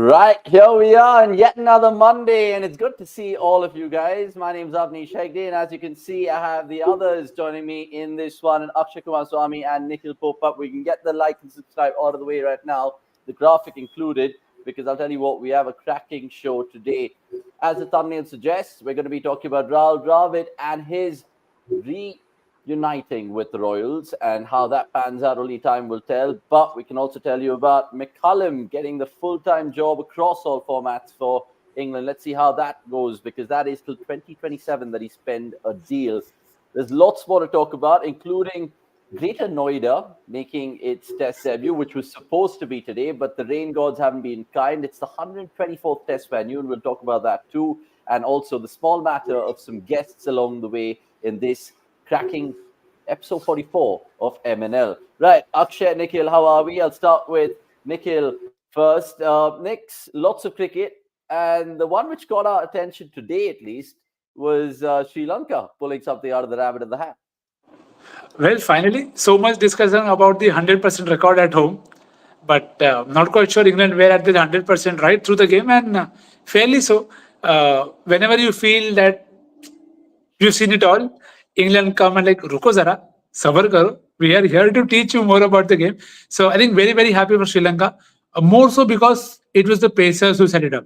Right, here we are on yet another Monday, and it's good to see all of you guys. My name's Avnish Hegde, and as you can see, I have the others joining me in this one, and Akshay Kumar Swami and Nikhil Popat. We can get the like and subscribe out of the way right now, the graphic included, because I'll tell you what, we have a cracking show today. As the thumbnail suggests, we're going to be talking about Rahul Dravid and his reuniting with the Royals, and how that pans out, only time will tell. But we can also tell you about McCullum getting the full-time job across all formats for England. Let's see how that goes, because that is till 2027 that he's penned a deal. There's lots more to talk about, including Greater Noida making its test debut, which was supposed to be today, but the rain gods haven't been kind. It's the 124th test venue, and we'll talk about that too. And also the small matter of some guests along the way in this cracking episode 44 of MNL. Right, Akshay, Nikhil, how are we? I'll start with Nikhil first. Nick's lots of cricket, and the one which got our attention today, at least, was Sri Lanka pulling something out of the rabbit in the hat. Well, finally, so much discussion about the 100% record at home, but not quite sure England were at the 100% right through the game, and fairly so. Whenever you feel that you've seen it all, England come and like, ruko zara, sabar karo. We are here to teach you more about the game. So I think very, very happy for Sri Lanka. More so because it was the Pacers who set it up.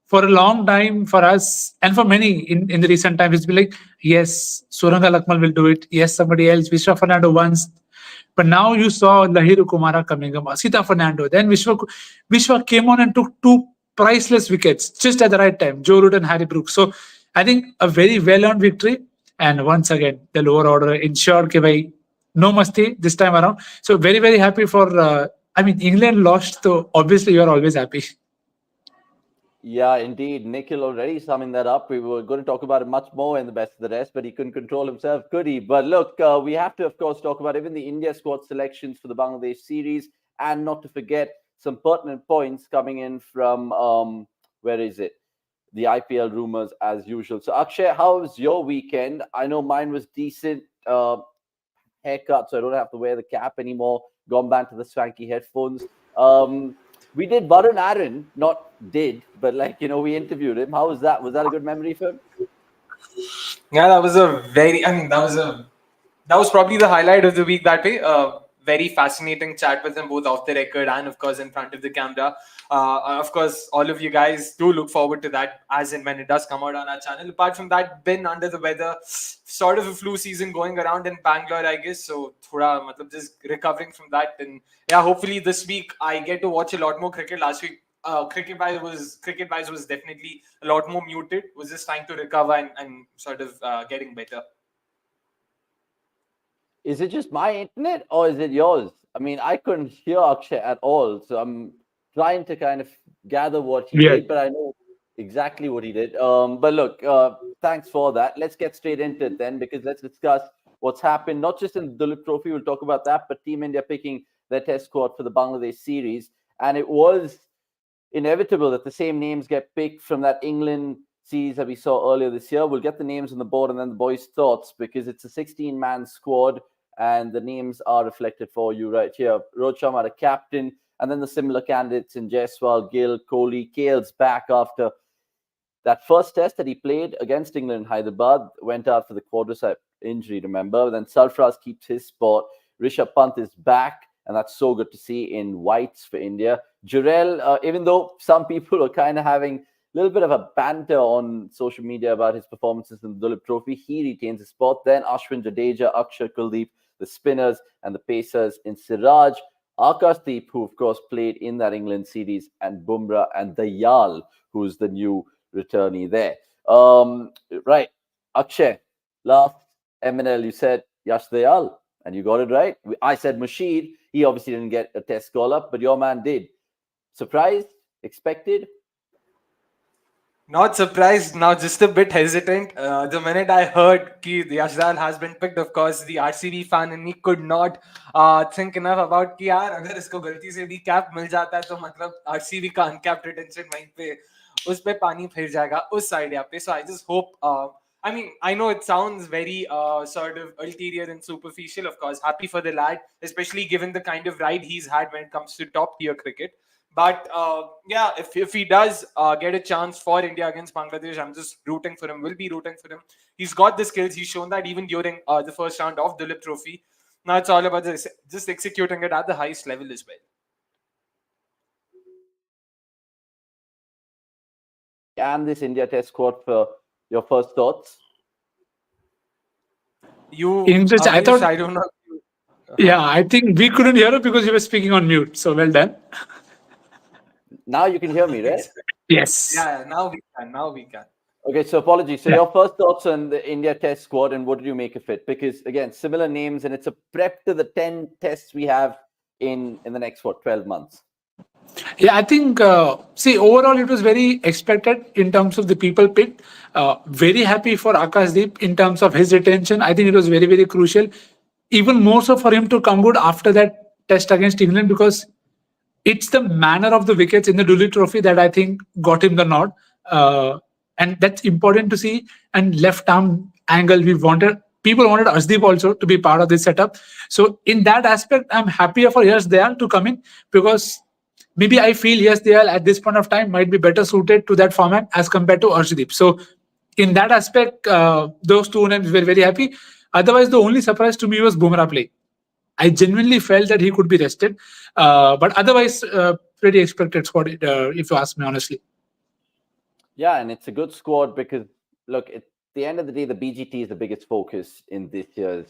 For a long time, for us and for many in the recent times, it's been like, yes, Suranga Lakmal will do it. Yes, somebody else, Vishwa Fernando once. But now you saw Lahiru Kumara coming up, Asita Fernando. Then Vishwa came on and took two priceless wickets just at the right time, Joe Root and Harry Brooks. So I think a very well-earned victory. And once again, the lower order ensured that bhai, no masti this time around. So very, very happy for, England lost, so obviously you are always happy. Yeah, indeed. Nikhil already summing that up. We were going to talk about it much more in the best of the rest, but he couldn't control himself, could he? But look, we have to, of course, talk about even the India squad selections for the Bangladesh series, and not to forget some pertinent points coming in from, where is it? The IPL rumors as usual. So, Akshay, how was your weekend? I know mine was decent. Haircut, so I don't have to wear the cap anymore. Gone back to the swanky headphones. We did Varun Aaron, not did, but we interviewed him. How was that? Was that a good memory for him? Yeah, that was that was probably the highlight of the week that way. Very fascinating chat with him, both off the record and, of course, in front of the camera. Of course, all of you guys do look forward to that as and when it does come out on our channel. Apart from that, been under the weather, sort of a flu season going around in Bangalore, I guess. So, just recovering from that. And yeah, hopefully this week I get to watch a lot more cricket. Last week, cricket-wise was definitely a lot more muted. Was just trying to recover and sort of getting better. Is it just my internet or is it yours? I mean, I couldn't hear Akshay at all. So I'm trying to kind of gather what he did, but I know exactly what he did. But look, thanks for that. Let's get straight into it then, because let's discuss what's happened, not just in the Duleep Trophy, we'll talk about that, but Team India picking their test squad for the Bangladesh series. And it was inevitable that the same names get picked from that England series that we saw earlier this year. We'll get the names on the board and then the boys' thoughts, because it's a 16-man squad. And the names are reflected for you right here. Rohit Sharma, the captain, and then the similar candidates in Jaiswal, Gill, Kohli. Kale's back after that first test that he played against England in Hyderabad. Went out for the quadricep injury, remember? Then Sarfaraz keeps his spot. Rishabh Pant is back, and that's so good to see in whites for India. Jurel, even though some people are kind of having a little bit of a banter on social media about his performances in the Duleep Trophy, he retains his spot. Then Ashwin, Jadeja, Akshar, Kuldeep, the spinners and the pacers in Siraj, Akashdeep, who of course played in that England series, and Bumrah and Dayal, who's the new returnee there. Right, Akshay, last MNL, you said Yash Dayal, and you got it right. I said Musheed. He obviously didn't get a test call up, but your man did. Surprised? Expected? Not surprised, now just a bit hesitant. The minute I heard that Yash Dayal has been picked, of course, the RCB fan in me could not think enough about कि यार अगर इसको गलती से भी cap मिल जाता है तो मतलब RCB का uncapped retention वहीं पे उस पे पानी फिर जाएगा उस साइड पे. So I just hope. I know it sounds very sort of ulterior and superficial. Of course, happy for the lad, especially given the kind of ride he's had when it comes to top tier cricket. But yeah, if he does get a chance for India against Bangladesh, I'm just rooting for him. Will be rooting for him. He's got the skills. He's shown that even during the first round of Duleep Trophy. Now it's all about just executing it at the highest level as well. And this India Test squad for your first thoughts? Interesting. I thought. I don't know. Yeah, I think we couldn't hear it because you were speaking on mute. So well done. Now you can hear me, right? Yes. Yeah, now we can. Now we can. Okay, so apologies. So your first thoughts on the India Test squad and what did you make of it? Because again, similar names and it's a prep to the 10 tests we have in the next 12 months. Yeah, I think, overall it was very expected in terms of the people picked. Very happy for Akashdeep in terms of his retention. I think it was very, very crucial. Even more so for him to come good after that test against England, because it's the manner of the wickets in the Duleep Trophy that I think got him the nod. And that's important to see. And left arm angle, people wanted Ashdeep also to be part of this setup. So in that aspect, I'm happier for Yash Dayal to come in, because maybe I feel Yash Dayal at this point of time might be better suited to that format as compared to Arshdeep. So in that aspect, those two names were very happy. Otherwise, the only surprise to me was Bumrah play. I genuinely felt that he could be rested. But otherwise, pretty expected squad, if you ask me honestly. Yeah, and it's a good squad because, look, at the end of the day, the BGT is the biggest focus in this year's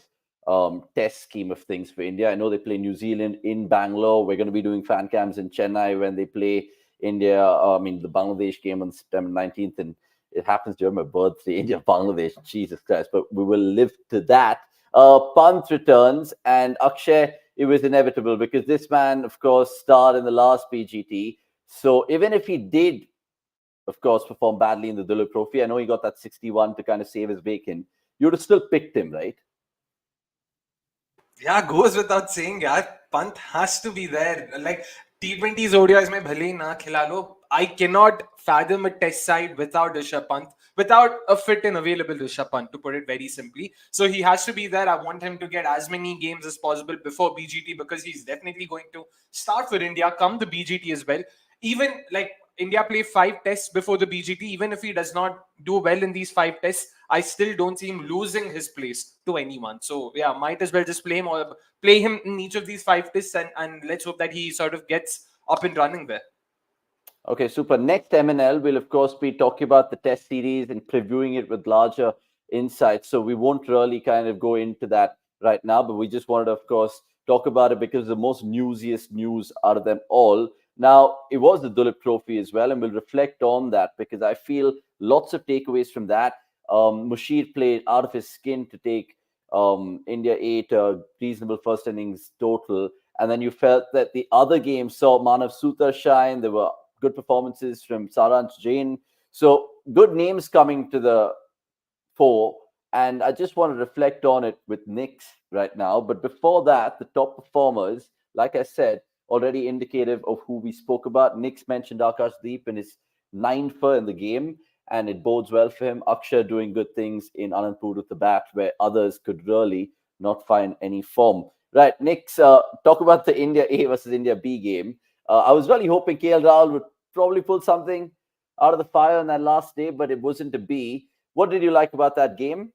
test scheme of things for India. I know they play New Zealand in Bangalore. We're going to be doing fan cams in Chennai when they play India, the Bangladesh game on September 19th. And it happens during my birthday, India, Bangladesh, Jesus Christ. But we will live to that. Pant returns, and Akshay, it was inevitable because this man, of course, starred in the last BGT. So even if he did, of course, perform badly in the Duleep Trophy, I know he got that 61 to kind of save his vacant, you would have still picked him, right? Yeah, goes without saying, yeah. Pant has to be there. Like T20s, ODIs, mein bhale hi na khila lo. I cannot fathom a test side without Rishabh Pant, without a fit and available Rishabh Pant, to put it very simply. So he has to be there. I want him to get as many games as possible before BGT, because he's definitely going to start for India come the BGT as well. Even like India play 5 tests before the BGT. Even if he does not do well in these 5 tests, I still don't see him losing his place to anyone. So yeah, might as well just play him or play him in each of these 5 tests, and let's hope that he sort of gets up and running there. Okay, super. Next MNL, we'll of course be talking about the test series and previewing it with larger insights. So we won't really kind of go into that right now, but we just wanted to, of course, talk about it because the most newsiest news out of them all. Now, it was the Duleep Trophy as well, and we'll reflect on that because I feel lots of takeaways from that. Mushir played out of his skin to take India 8 reasonable first innings total. And then you felt that the other games saw Manav Sutar shine. There were good performances from Saransh Jain. So good names coming to the fore. And I just want to reflect on it with Knicks right now. But before that, the top performers, like I said, already indicative of who we spoke about. Knicks mentioned Akashdeep in his 9th in the game, and it bodes well for him. Akshay doing good things in Anandpur with the bat, where others could really not find any form. Right, Knicks, talk about the India A versus India B game. I was really hoping KL Rahul would probably pull something out of the fire on that last day, but it wasn't to be. What did you like about that game?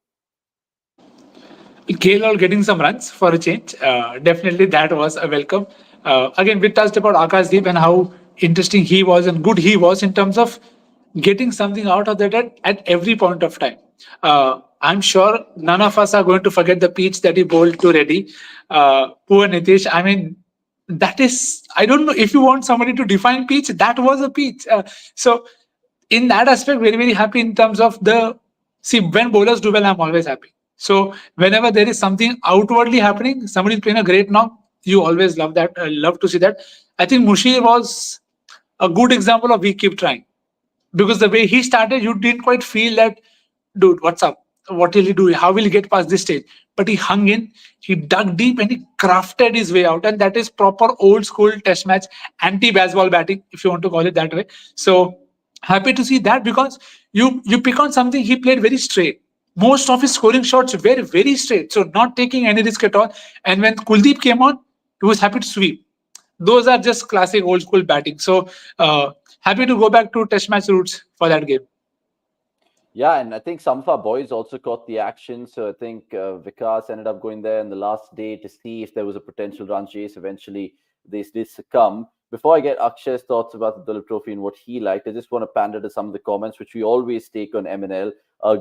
KL getting some runs for a change. Definitely that was a welcome. Again, we touched about Akashdeep and how interesting he was and good he was in terms of getting something out of that at every point of time. I'm sure none of us are going to forget the pitch that he bowled to Reddy. Poor Nitish. I mean, that is, I don't know if you want somebody to define pitch, that was a pitch. So in that aspect, very, very happy in terms of when bowlers do well, I'm always happy. So whenever there is something outwardly happening, somebody's playing a great knock, you always love that. Love to see that. I think Mushir was a good example of we keep trying, because the way he started, you didn't quite feel that, dude, what's up? What will he do? How will he get past this stage? But he hung in, he dug deep, and he crafted his way out. And that is proper old school test match, anti-Bazball batting, if you want to call it that way. So happy to see that, because you pick on something. He played very straight. Most of his scoring shots were very straight, so not taking any risk at all. And when Kuldeep came on, he was happy to sweep. those are just classic old school batting. So happy to go back to test match roots for that game. Yeah, and I think some of our boys also caught the action. So I think Vikas ended up going there in the last day to see if there was a potential run chase. Eventually, they did succumb. Before I get Akshay's thoughts about the Duleep Trophy and what he liked, I just want to pander to some of the comments, which we always take on MNL.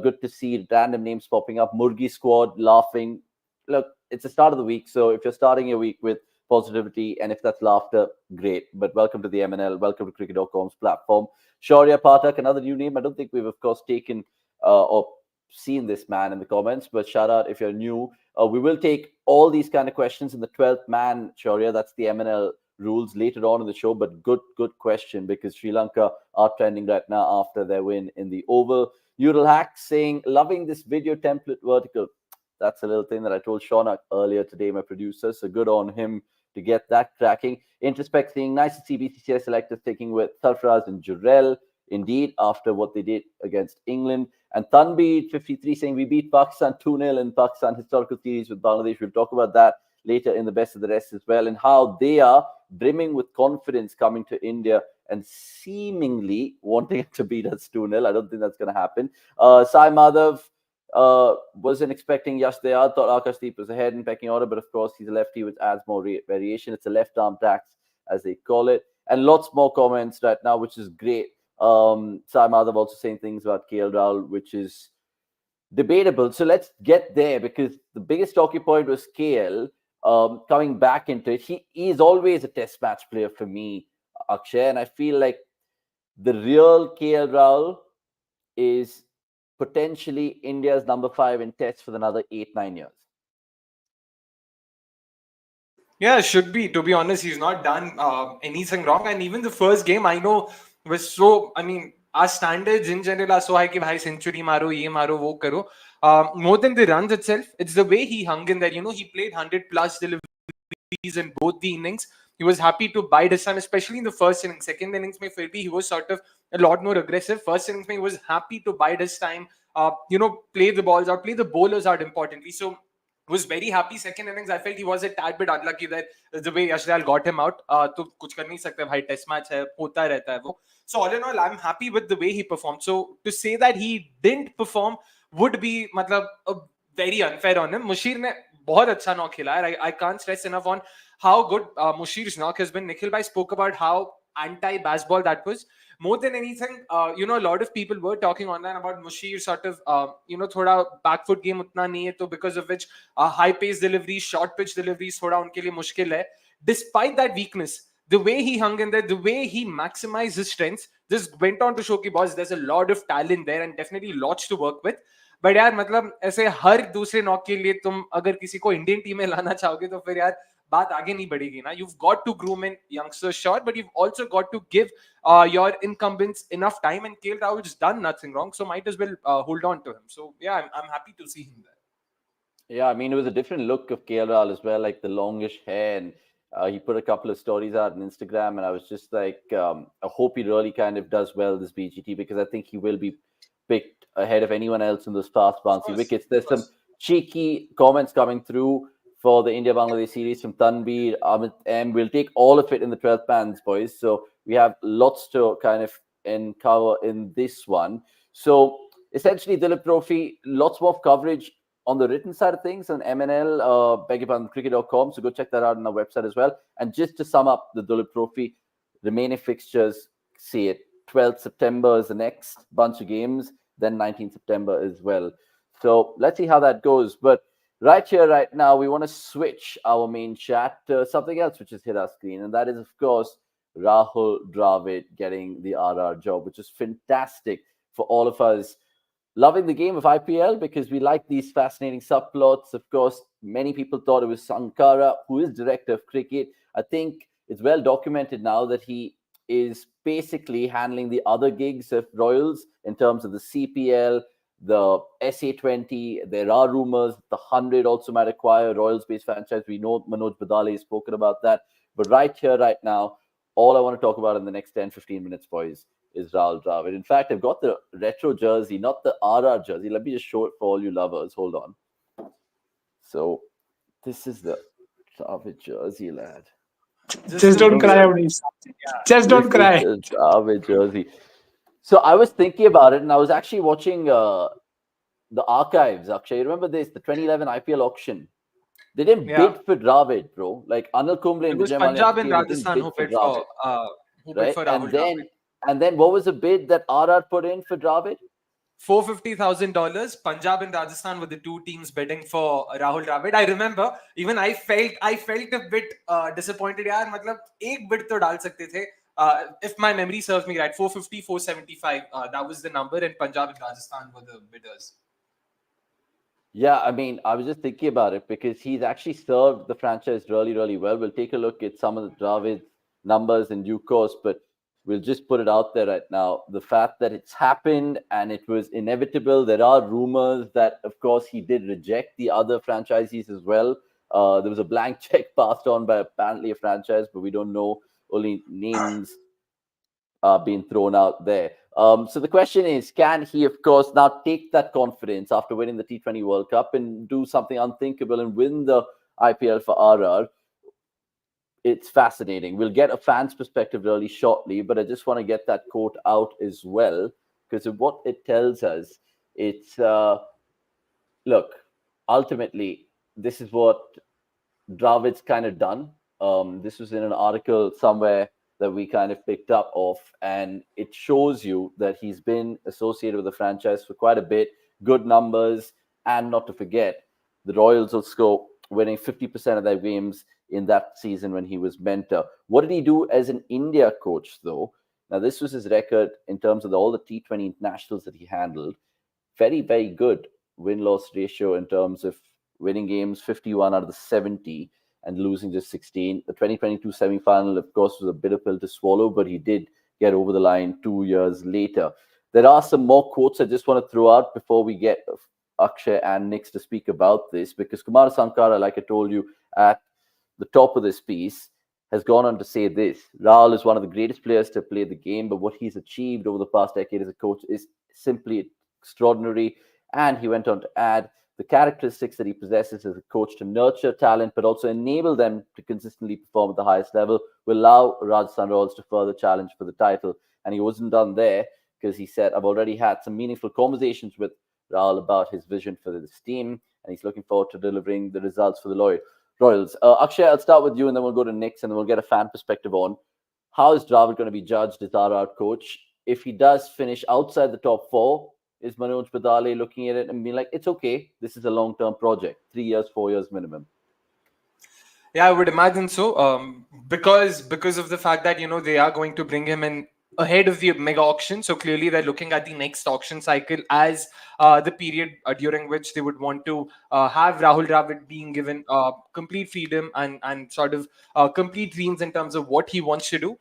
Good to see random names popping up. Murgi squad laughing. Look, it's the start of the week. So if you're starting your week with positivity and if that's laughter, great. But welcome to the MNL. Welcome to cricket.com's platform. Shaurya Pathak, another new name. I don't think we've, of course, taken or seen this man in the comments, but shout out if you're new. We will take all these kind of questions in the 12th man, Shaurya. That's the MNL rules later on in the show, but good question because Sri Lanka are trending right now after their win in the Oval. Neural Hack saying, loving this video template vertical. That's a little thing that I told Shaunak earlier today, my producer. So good on him to get that cracking. Introspect saying, nice to see BCCI selectors taking with Sarfaraz and Jurel. Indeed, after what they did against England. And Tanbeed 53 saying, we beat Pakistan 2-0 in Pakistan historical series with Bangladesh. We'll talk about that later in the best of the rest as well, and how they are brimming with confidence coming to India and seemingly wanting to beat us 2-0. I don't think that's going to happen. Sai Madhav wasn't expecting Yash Dayal, thought Akashdeep was ahead in pecking order, but of course he's a lefty, which adds more variation. It's a left arm tax, as they call it. And lots more comments right now, which is great. Sai Madhav also saying things about KL Rahul, which is debatable. So let's get there, because the biggest talking point was KL coming back into it. He is always a test match player for me, Akshay, and I feel like the real KL Rahul is potentially India's number 5 in tests for another 8-9 years. Yeah, should be. To be honest, he's not done anything wrong. And even the first game, I know, was so. I mean, our standards in general are so high कि भाई century मारो, ये मारो, वो करो. More than the runs itself, it's the way he hung in there. You know, he played 100 plus deliveries in both the innings. He was happy to bide his time, especially in the first innings. Second innings, he was sort of a lot more aggressive. First innings, he was happy to bide his time. Play the balls out, play the bowlers out importantly. So was very happy. Second innings, I felt he was a tad bit unlucky that the way Yash Dayal got him out. तो कुछ कर नहीं सकते भाई, test match है, होता रहता है वो. So all in all, I'm happy with the way he performed. So to say that he didn't perform would be मतलब very unfair on him. Mushir ने बहुत अच्छा knock खेला है. I can't stress enough on how good Mushir's knock has been. Nikhil bhai spoke about how anti-Bazball that was. More than anything, a lot of people were talking online about Mushir sort of, thoda back foot game utna nahi hai, to because of which high pace deliveries, short pitch deliveries thoda unke liye mushkil hai. Despite that weakness, the way he hung in there, the way he maximized his strengths, this went on to show कि boss, there's a lot of talent there and definitely lots to work with. But यार मतलब ऐसे हर दूसरे knock के लिए तुम अगर किसी को इंडियन टीम में लाना चाहोगे तो फिर यार बात आगे नहीं बढ़ेगी ना. You've got to groom in youngsters, sure, but you've also got to give your incumbents enough time, and KL Rahul's done nothing wrong, so might as well hold on to him. So yeah, I'm happy to see him there. Yeah, I mean, it was a different look of KL Rahul as well, like the longish hair, and he put a couple of stories out on Instagram, and I was just like, I hope he really kind of does well this BGT, because I think he will be picked ahead of anyone else in those fast bouncy wickets. There's some cheeky comments coming through for the India-Bangladesh series from Tanbeer, Amit M. We'll take all of it in the 12th pans, boys. So we have lots to kind of cover in this one. So essentially, Duleep Trophy, lots more coverage on the written side of things on MNL, beg your pardon, cricket.com. So go check that out on our website as well. And just to sum up the Duleep Trophy, remaining fixtures, see it. 12th September is the next bunch of games, then 19th September as well. So let's see how that goes. But right here, right now, we want to switch our main chat to something else which has hit our screen. And that is, of course, Rahul Dravid getting the RR job, which is fantastic for all of us loving the game of IPL, because we like these fascinating subplots. Of course, many people thought it was Sankara, who is director of cricket. I think it's well documented now that he is basically handling the other gigs of Royals in terms of the CPL, the SA20. There are rumors the 100 also might acquire a Royals-based franchise. We know Manoj Badale has spoken about that. But right here, right now, all I want to talk about in the next 10, 15 minutes, boys, is Rahul Dravid. In fact, I've got the retro jersey, not the RR jersey. Let me just show it for all you lovers. Hold on. So this is the Dravid jersey, lad. Just a don't bring cry, it. Avnish. yeah. Just don't This is cry. a Dravid jersey. So I was thinking about it, and I was actually watching the archives. Akshay, you remember this? The 2011 IPL auction. They didn't Yeah. bid for Dravid, bro. Like Anil Kumble It and was Vijay Mallya Punjab and entertainment didn't Rajasthan bid for Dravid, who bid right? for Rahul Dravid. And then what was the bid that RR put in for Dravid? $450,000. Punjab and Rajasthan were the two teams bidding for Rahul Dravid. I remember, even I felt a bit disappointed. यार मतलब एक bid तो डाल सकते थे. If my memory serves me right, 450, 475. That was the number, and Punjab and Rajasthan were the bidders. Yeah, I mean, I was just thinking about it because he's actually served the franchise really, really well. We'll take a look at some of the Dravid numbers in due course, but we'll just put it out there right now. The fact that it's happened and it was inevitable. There are rumors that, of course, he did reject the other franchisees as well. There was a blank check passed on by apparently a franchise, but we don't know. Only names are being thrown out there. So the question is, can he, of course, now take that confidence after winning the T20 World Cup and do something unthinkable and win the IPL for RR? It's fascinating. We'll get a fan's perspective really shortly, but I just want to get that quote out as well because of what it tells us. It's look, ultimately, this is what Dravid's kind of done. This was in an article somewhere that we kind of picked up off, and it shows you that he's been associated with the franchise for quite a bit, good numbers, and not to forget, the Royals will score winning 50% of their games in that season when he was mentor. What did he do as an India coach, though? Now, this was his record in terms of all the T20 internationals that he handled. Very, very good win-loss ratio in terms of winning games, 51 out of the 70, and losing just 16. The 2022 semi-final, of course, was a bitter pill to swallow, but he did get over the line 2 years later. There are some more quotes I just want to throw out before we get Akshay and Nix to speak about this, because Kumar Sankara, like I told you at the top of this piece, has gone on to say this. Rahul is one of the greatest players to play the game, but what he's achieved over the past decade as a coach is simply extraordinary. And he went on to add, the characteristics that he possesses as a coach to nurture talent, but also enable them to consistently perform at the highest level, will allow Rajasthan Royals to further challenge for the title. And he wasn't done there because he said, I've already had some meaningful conversations with Rahul about his vision for this team, and he's looking forward to delivering the results for the Royals. Akshay, I'll start with you, and then we'll go to Nix, and then we'll get a fan perspective on how is Dravid going to be judged as RR coach. If he does finish outside the top four, is Manoj Badale looking at it and being like, it's okay, this is a long-term project, 3 years, 4 years minimum? Yeah, I would imagine so. Because of the fact that they are going to bring him in ahead of the mega auction, so clearly they're looking at the next auction cycle as the period during which they would want to have Rahul Dravid being given complete freedom and sort of complete dreams in terms of what he wants to do.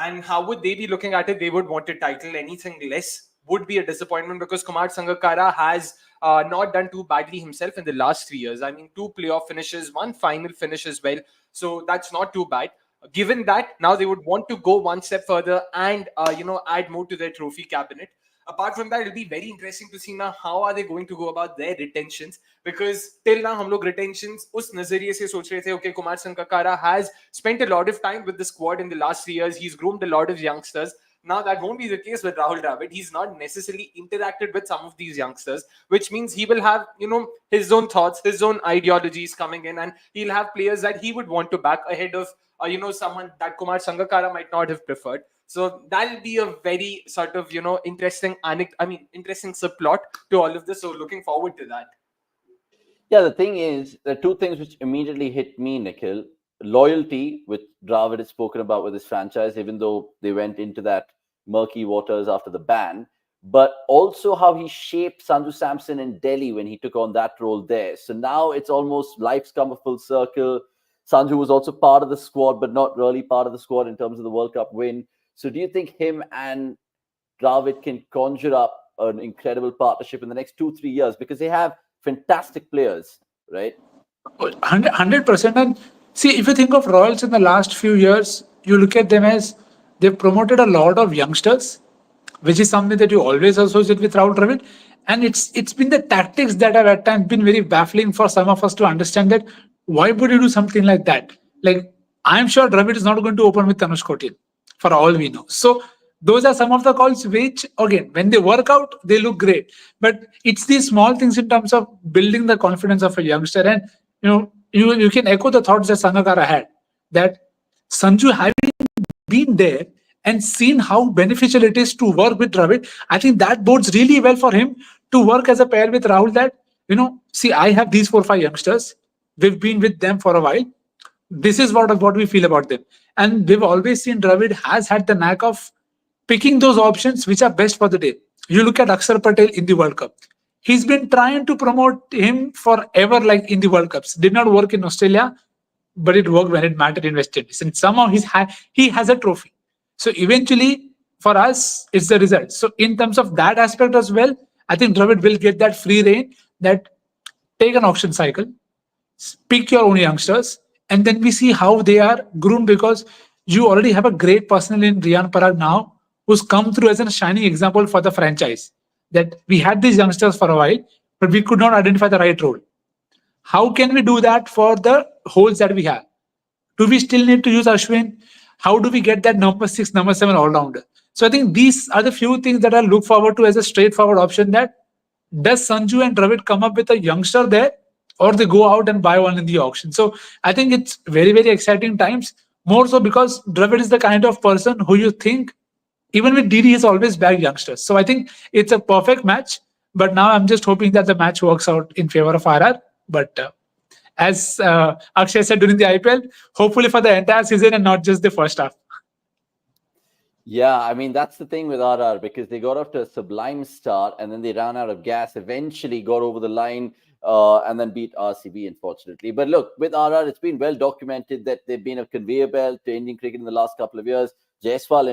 And how would they be looking at it? They would want a title. Anything less would be a disappointment because Kumar Sangakkara has not done too badly himself in the last 3 years. I mean, 2 playoff finishes, 1 final finish as well. So that's not too bad. Given that, now they would want to go one step further and add more to their trophy cabinet. Apart from that, it'll be very interesting to see now how are they going to go about their retentions, because till now हम लोग retentions उस नजरिए से सोच रहे थे, okay, Kumar Sangakkara has spent a lot of time with the squad in the last 3 years. He's groomed a lot of youngsters. Now that won't be the case with Rahul Dravid. He's not necessarily interacted with some of these youngsters, which means he will have, his own thoughts, his own ideologies coming in, and he'll have players that he would want to back ahead of, someone that Kumar Sangakkara might not have preferred. So that'll be a very sort of, interesting subplot to all of this. So looking forward to that. Yeah, the thing is, there are two things which immediately hit me, Nikhil. Loyalty, which Dravid has spoken about with his franchise, even though they went into that murky waters after the ban, but also how he shaped Sanju Samson in Delhi when he took on that role there. So now it's almost life's come a full circle. Sanju was also part of the squad, but not really part of the squad in terms of the World Cup win. So do you think him and Dravid can conjure up an incredible partnership in the next 2-3 years? Because they have fantastic players, right? 100%. And see, if you think of Royals in the last few years, you look at them as they've promoted a lot of youngsters, which is something that you always associate with Rahul Dravid. And it's been the tactics that have at times been very baffling for some of us to understand that why would you do something like that? Like, I'm sure Dravid is not going to open with Tanush Kotian, for all we know. So those are some of the calls which, again, when they work out, they look great. But it's these small things in terms of building the confidence of a youngster. And you can echo the thoughts that Sangakkara had, that Sanju having been there and seen how beneficial it is to work with Dravid, I think that bodes really well for him to work as a pair with Rahul. That, see, I have these 4 or 5 youngsters. We've been with them for a while. This is what we feel about them. And we've always seen Dravid has had the knack of picking those options which are best for the day. You look at Akshar Patel in the World Cup. He's been trying to promote him forever, like in the World Cups. Did not work in Australia, but it worked when it mattered in West Indies. And somehow he has a trophy. So eventually, for us, it's the result. So in terms of that aspect as well, I think Dravid will get that free reign, that take an auction cycle, pick your own youngsters, and then we see how they are groomed, because you already have a great person in Riyan Parag now, who's come through as a shining example for the franchise. That we had these youngsters for a while, but we could not identify the right role. How can we do that for the holes that we have? Do we still need to use Ashwin? How do we get that number 6, number 7 all rounder? So I think these are the few things that I look forward to as a straightforward option. That does Sanju and Dravid come up with a youngster there, or they go out and buy one in the auction? So I think it's very, very exciting times. More so because Dravid is the kind of person who you think, even with DD, he's always bagged youngsters. So I think it's a perfect match. But now I'm just hoping that the match works out in favor of RR. But as Akshay said during the IPL, hopefully for the entire season and not just the first half. Yeah, I mean, that's the thing with RR, because they got off to a sublime start and then they ran out of gas, eventually got over the line and then beat RCB, unfortunately. But look, with RR, it's been well documented that they've been a conveyor belt to Indian cricket in the last couple of years. Jaiswal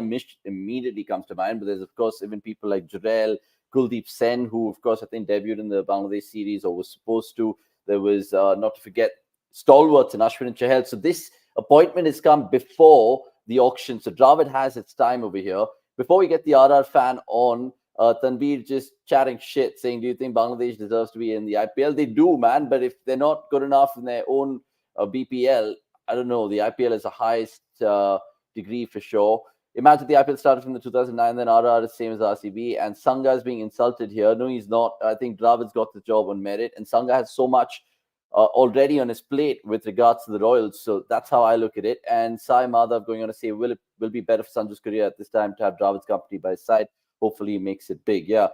immediately comes to mind, but there's, of course, even people like Jurel, Kuldeep Sen, who, of course, I think debuted in the Bangladesh series or was supposed to. There was, not to forget, stalwarts in Ashwin and Chahal. So this appointment has come before the auction. So Dravid has its time over here. Before we get the RR fan on, Tanveer just chatting shit, saying, do you think Bangladesh deserves to be in the IPL? They do, man. But if they're not good enough in their own BPL, I don't know. The IPL is the highest degree for sure. Imagine the IPL started from the 2009, then RR is same as RCB, and Sangha is being insulted here. No, he's not. I think Dravid's got the job on merit, and Sangha has so much already on his plate with regards to the Royals. So that's how I look at it. And Sai Madhav going on to say, will be better for Sanju's career at this time to have Dravid's company by his side. Hopefully he makes it big. Yeah,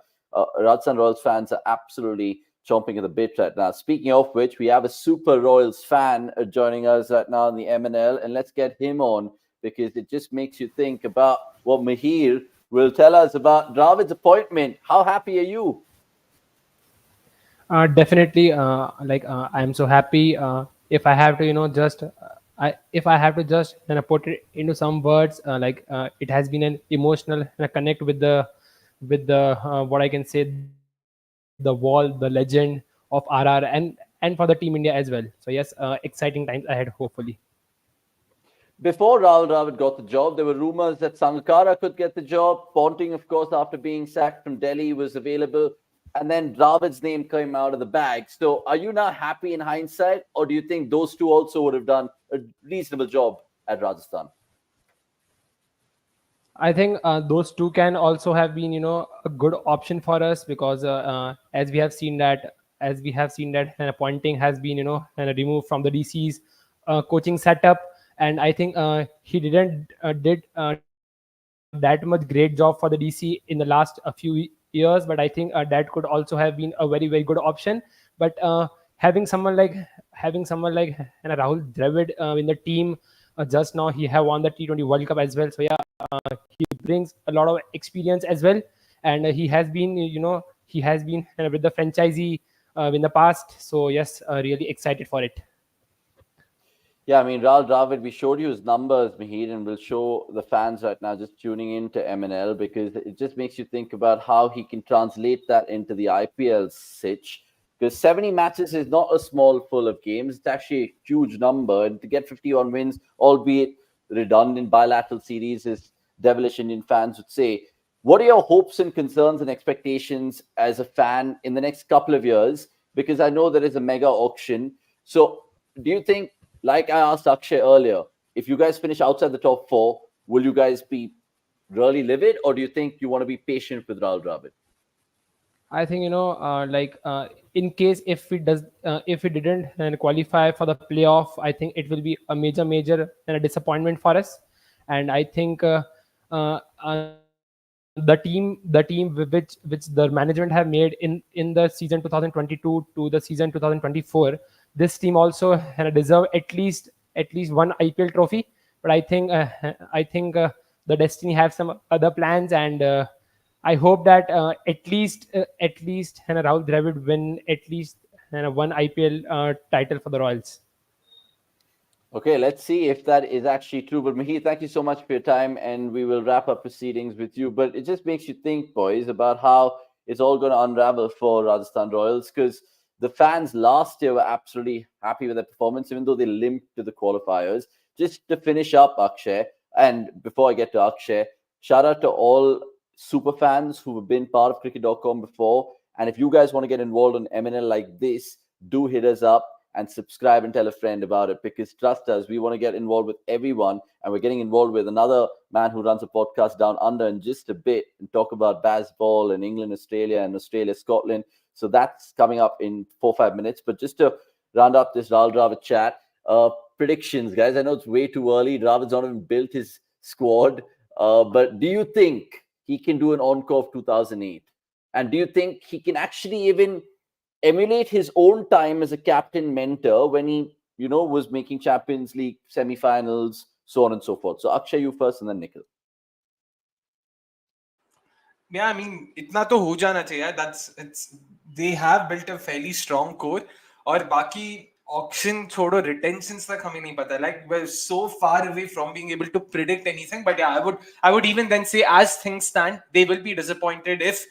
Rajasthan Royals fans are absolutely chomping at the bit right now. Speaking of which, we have a Super Royals fan joining us right now in the MNL, and let's get him on, because it just makes you think about what Mihir will tell us about Dravid's appointment. How happy are you? Definitely, I'm so happy. If I have to, if I have to just put it into some words, it has been an emotional connect with the what I can say, the wall, the legend of RR, and for the Team India as well. So yes, exciting times ahead, hopefully. Before Rahul Dravid got the job, there were rumors that Sangakkara could get the job. Ponting, of course, after being sacked from Delhi, was available. And then Dravid's name came out of the bag. So are you now happy in hindsight, or do you think those two also would have done a reasonable job at Rajasthan? I think those two can also have been, a good option for us, because as we have seen that, Ponting has been, removed from the DC's coaching setup, and I think he didn't did that much great job for the DC in the last few years. But I think that could also have been a very, very good option. But having someone like Rahul Dravid in the team, just now he have won the T20 World Cup as well. So yeah, he brings a lot of experience as well, and he has been with the franchisee in the past. So yes, really excited for it. Yeah, I mean, Rahul Dravid, we showed you his numbers, Mihir, and we'll show the fans right now just tuning into MNL, because it just makes you think about how he can translate that into the IPL sitch. Because 70 matches is not a small full of games. It's actually a huge number. And to get 51 wins, albeit redundant bilateral series, as devilish Indian fans would say. What are your hopes and concerns and expectations as a fan in the next couple of years? Because I know there is a mega auction. So do you think, like I asked Akshay earlier, if you guys finish outside the top 4, will you guys be really livid, or do you think you want to be patient with Rahul Dravid? I think in case if we didn't qualify for the playoff, I think it will be a major disappointment for us. And I think the team which the management have made in the season 2022 to the season 2024, this team also deserve at least one IPL trophy. But I think the destiny have some other plans, and I hope that at least Rahul Dravid win at least one IPL title for the Royals. Okay, let's see if that is actually true. But Mahir, thank you so much for your time, and we will wrap up proceedings with you. But it just makes you think, boys, about how it's all going to unravel for Rajasthan Royals, because the fans last year were absolutely happy with their performance, even though they limped to the qualifiers. Just to finish up, Akshay, and before I get to Akshay, shout out to all super fans who have been part of cricket.com before. And if you guys want to get involved on MNL like this, do hit us up and subscribe and tell a friend about it, because trust us, we want to get involved with everyone, and we're getting involved with another man who runs a podcast down under in just a bit and talk about Bazball and England, Australia, and Australia, Scotland. So that's coming up in 4 or 5 minutes. But just to round up this Rahul Dravid chat, predictions, guys. I know it's way too early. Dravid's not even built his squad, but do you think he can do an encore of 2008? And do you think he can actually even emulate his own time as a captain mentor when he, was making Champions League semi-finals, so on and so forth? So Akshay, you first, and then Nikhil. Yeah, I mean, itna to ho jana chahiye. They have built a fairly strong core. और बाकी auction छोड़ो, retentions तक हमें नहीं पता. Like, we're so far away from being able to predict anything. But yeah, I would even then say, as things stand, they will be disappointed if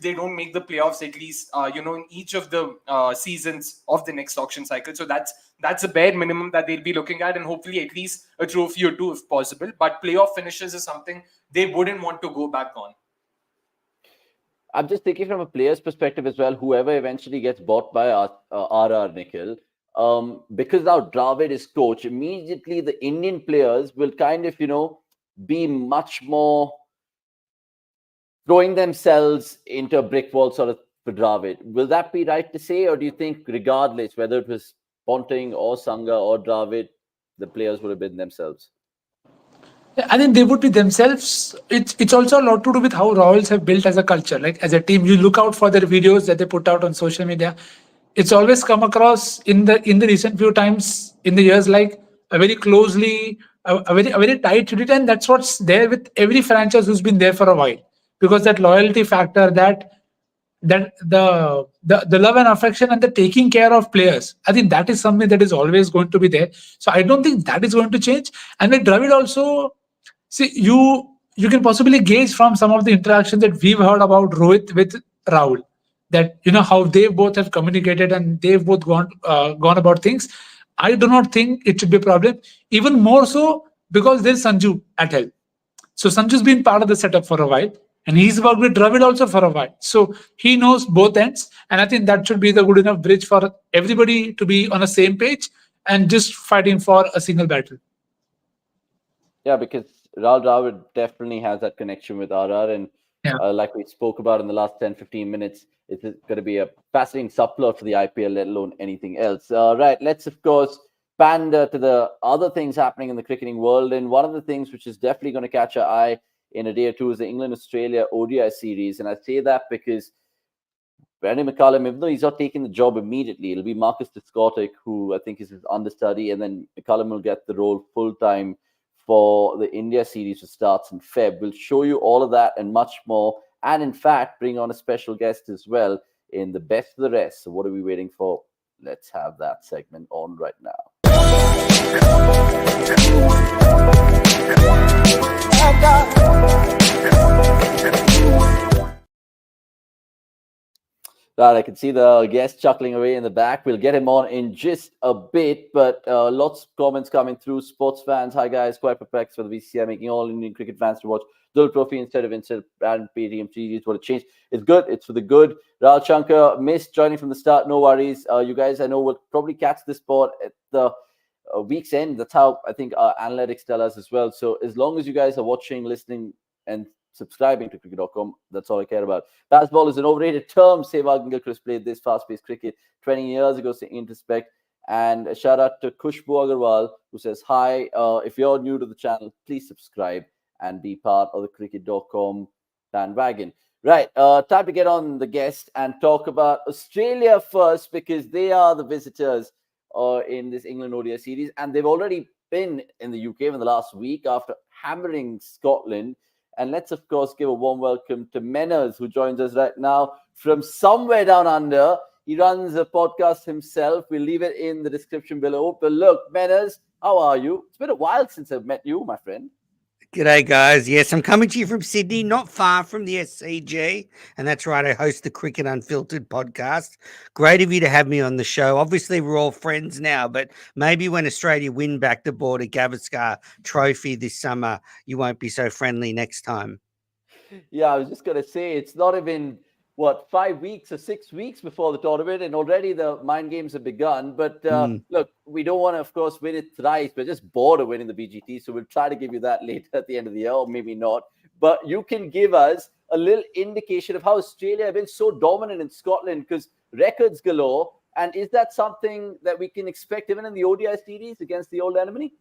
they don't make the playoffs, at least in each of the seasons of the next auction cycle. So that's a bare minimum that they'll be looking at, and hopefully at least a trophy or two if possible. But playoff finishes is something they wouldn't want to go back on. I'm just thinking from a player's perspective as well, whoever eventually gets bought by RR, Nikhil, because now Dravid is coach, immediately the Indian players will kind of, be much more throwing themselves into a brick wall sort of for Dravid. Will that be right to say? Or do you think regardless, whether it was Ponting or Sangha or Dravid, the players would have been themselves? I think they would be themselves. It's also a lot to do with how Royals have built as a culture. Like as a team, you look out for their videos that they put out on social media. It's always come across in the recent few times in the years like a very closely, a very tight unit, and that's what's there with every franchise who's been there for a while, because that loyalty factor, that the love and affection and the taking care of players, I think that is something that is always going to be there. So I don't think that is going to change. And with Dravid also, see, you can possibly gauge from some of the interactions that we've heard about Rohit with Rahul, that how they both have communicated and they've both gone about things. I do not think it should be a problem. Even more so because there's Sanju at helm. So Sanju's been part of the setup for a while, and he's worked with Dravid also for a while. So he knows both ends, and I think that should be the good enough bridge for everybody to be on the same page and just fighting for a single battle. Yeah, because Rahul Dravid definitely has that connection with RR, and like we spoke about in the last 10-15 minutes, it's going to be a fascinating subplot for the IPL, let alone anything else. Right, let's of course pander to the other things happening in the cricketing world, and one of the things which is definitely going to catch our eye in a day or two is the England-Australia ODI series, and I say that because Brandon McCullum, even though he's not taking the job immediately, it'll be Marcus Descotic, who I think is his understudy, and then McCullum will get the role full-time for the India series, which starts in Feb. We'll show you all of that and much more, and in fact, bring on a special guest as well in the best of the rest. So what are we waiting for? Let's have that segment on right now. Right, I can see the guest chuckling away in the back. We'll get him on in just a bit, but lots of comments coming through. Sports fans, hi guys, quite perplexed for the BCCI making all Indian cricket fans to watch Duleep Trophy instead of brand PTM series. What a change. It's good. It's for the good. Rahul Shankar missed joining from the start. No worries. You guys, I know, will probably catch this sport at the week's end. That's how I think our analytics tell us as well. So as long as you guys are watching, listening, and subscribing to cricket.com, that's all I care about. Bazball is an overrated term. Sehwag and Chris played this fast-paced cricket 20 years ago, so introspect. And a shout out to Kushbu Agarwal, who says, hi, if you're new to the channel, please subscribe and be part of the cricket.com bandwagon. Right, time to get on the guest and talk about Australia first, because they are the visitors in this England ODI series, and they've already been in the UK in the last week after hammering Scotland. And let's, of course, give a warm welcome to Menners, who joins us right now from somewhere down under. He runs a podcast himself. We'll leave it in the description below. But look, Menners, how are you? It's been a while since I've met you, my friend. G'day, guys. Yes, I'm coming to you from Sydney, not far from the SCG. And that's right, I host the Cricket Unfiltered podcast. Great of you to have me on the show. Obviously, we're all friends now, but maybe when Australia win back the Border Gavaskar Trophy this summer, you won't be so friendly next time. Yeah, I was just going to say, it's not even, 5 weeks or 6 weeks before the tournament, and already the mind games have begun. But look, we don't want to, of course, win it thrice. We're just bored of winning the BGT, so we'll try to give you that later at the end of the year, or maybe not. But you can give us a little indication of how Australia have been so dominant in Scotland, because records galore. And is that something that we can expect even in the ODI series against the old enemy?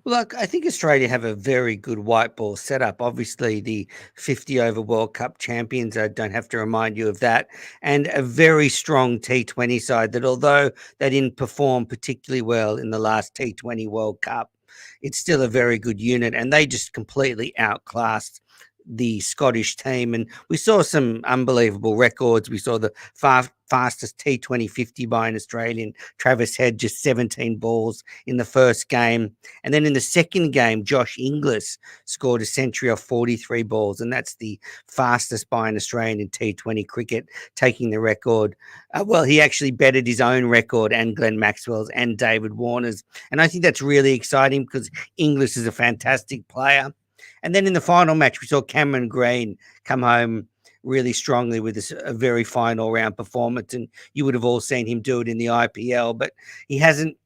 Well, look, I think Australia have a very good white ball setup. Obviously, the 50-over World Cup champions, I don't have to remind you of that, and a very strong T20 side that, although they didn't perform particularly well in the last T20 World Cup, it's still a very good unit, and they just completely outclassed the Scottish team. And we saw some unbelievable records. We saw the fastest T20 50 by an Australian, Travis Head, just 17 balls in the first game. And then in the second game, Josh Inglis scored a century off 43 balls, and that's the fastest by an Australian in T20 cricket, taking the record. Well, he actually bettered his own record and Glenn Maxwell's and David Warner's. And I think that's really exciting because Inglis is a fantastic player. And then in the final match, we saw Cameron Green come home really strongly with a very fine all-round performance, and you would have all seen him do it in the IPL, but he hasn't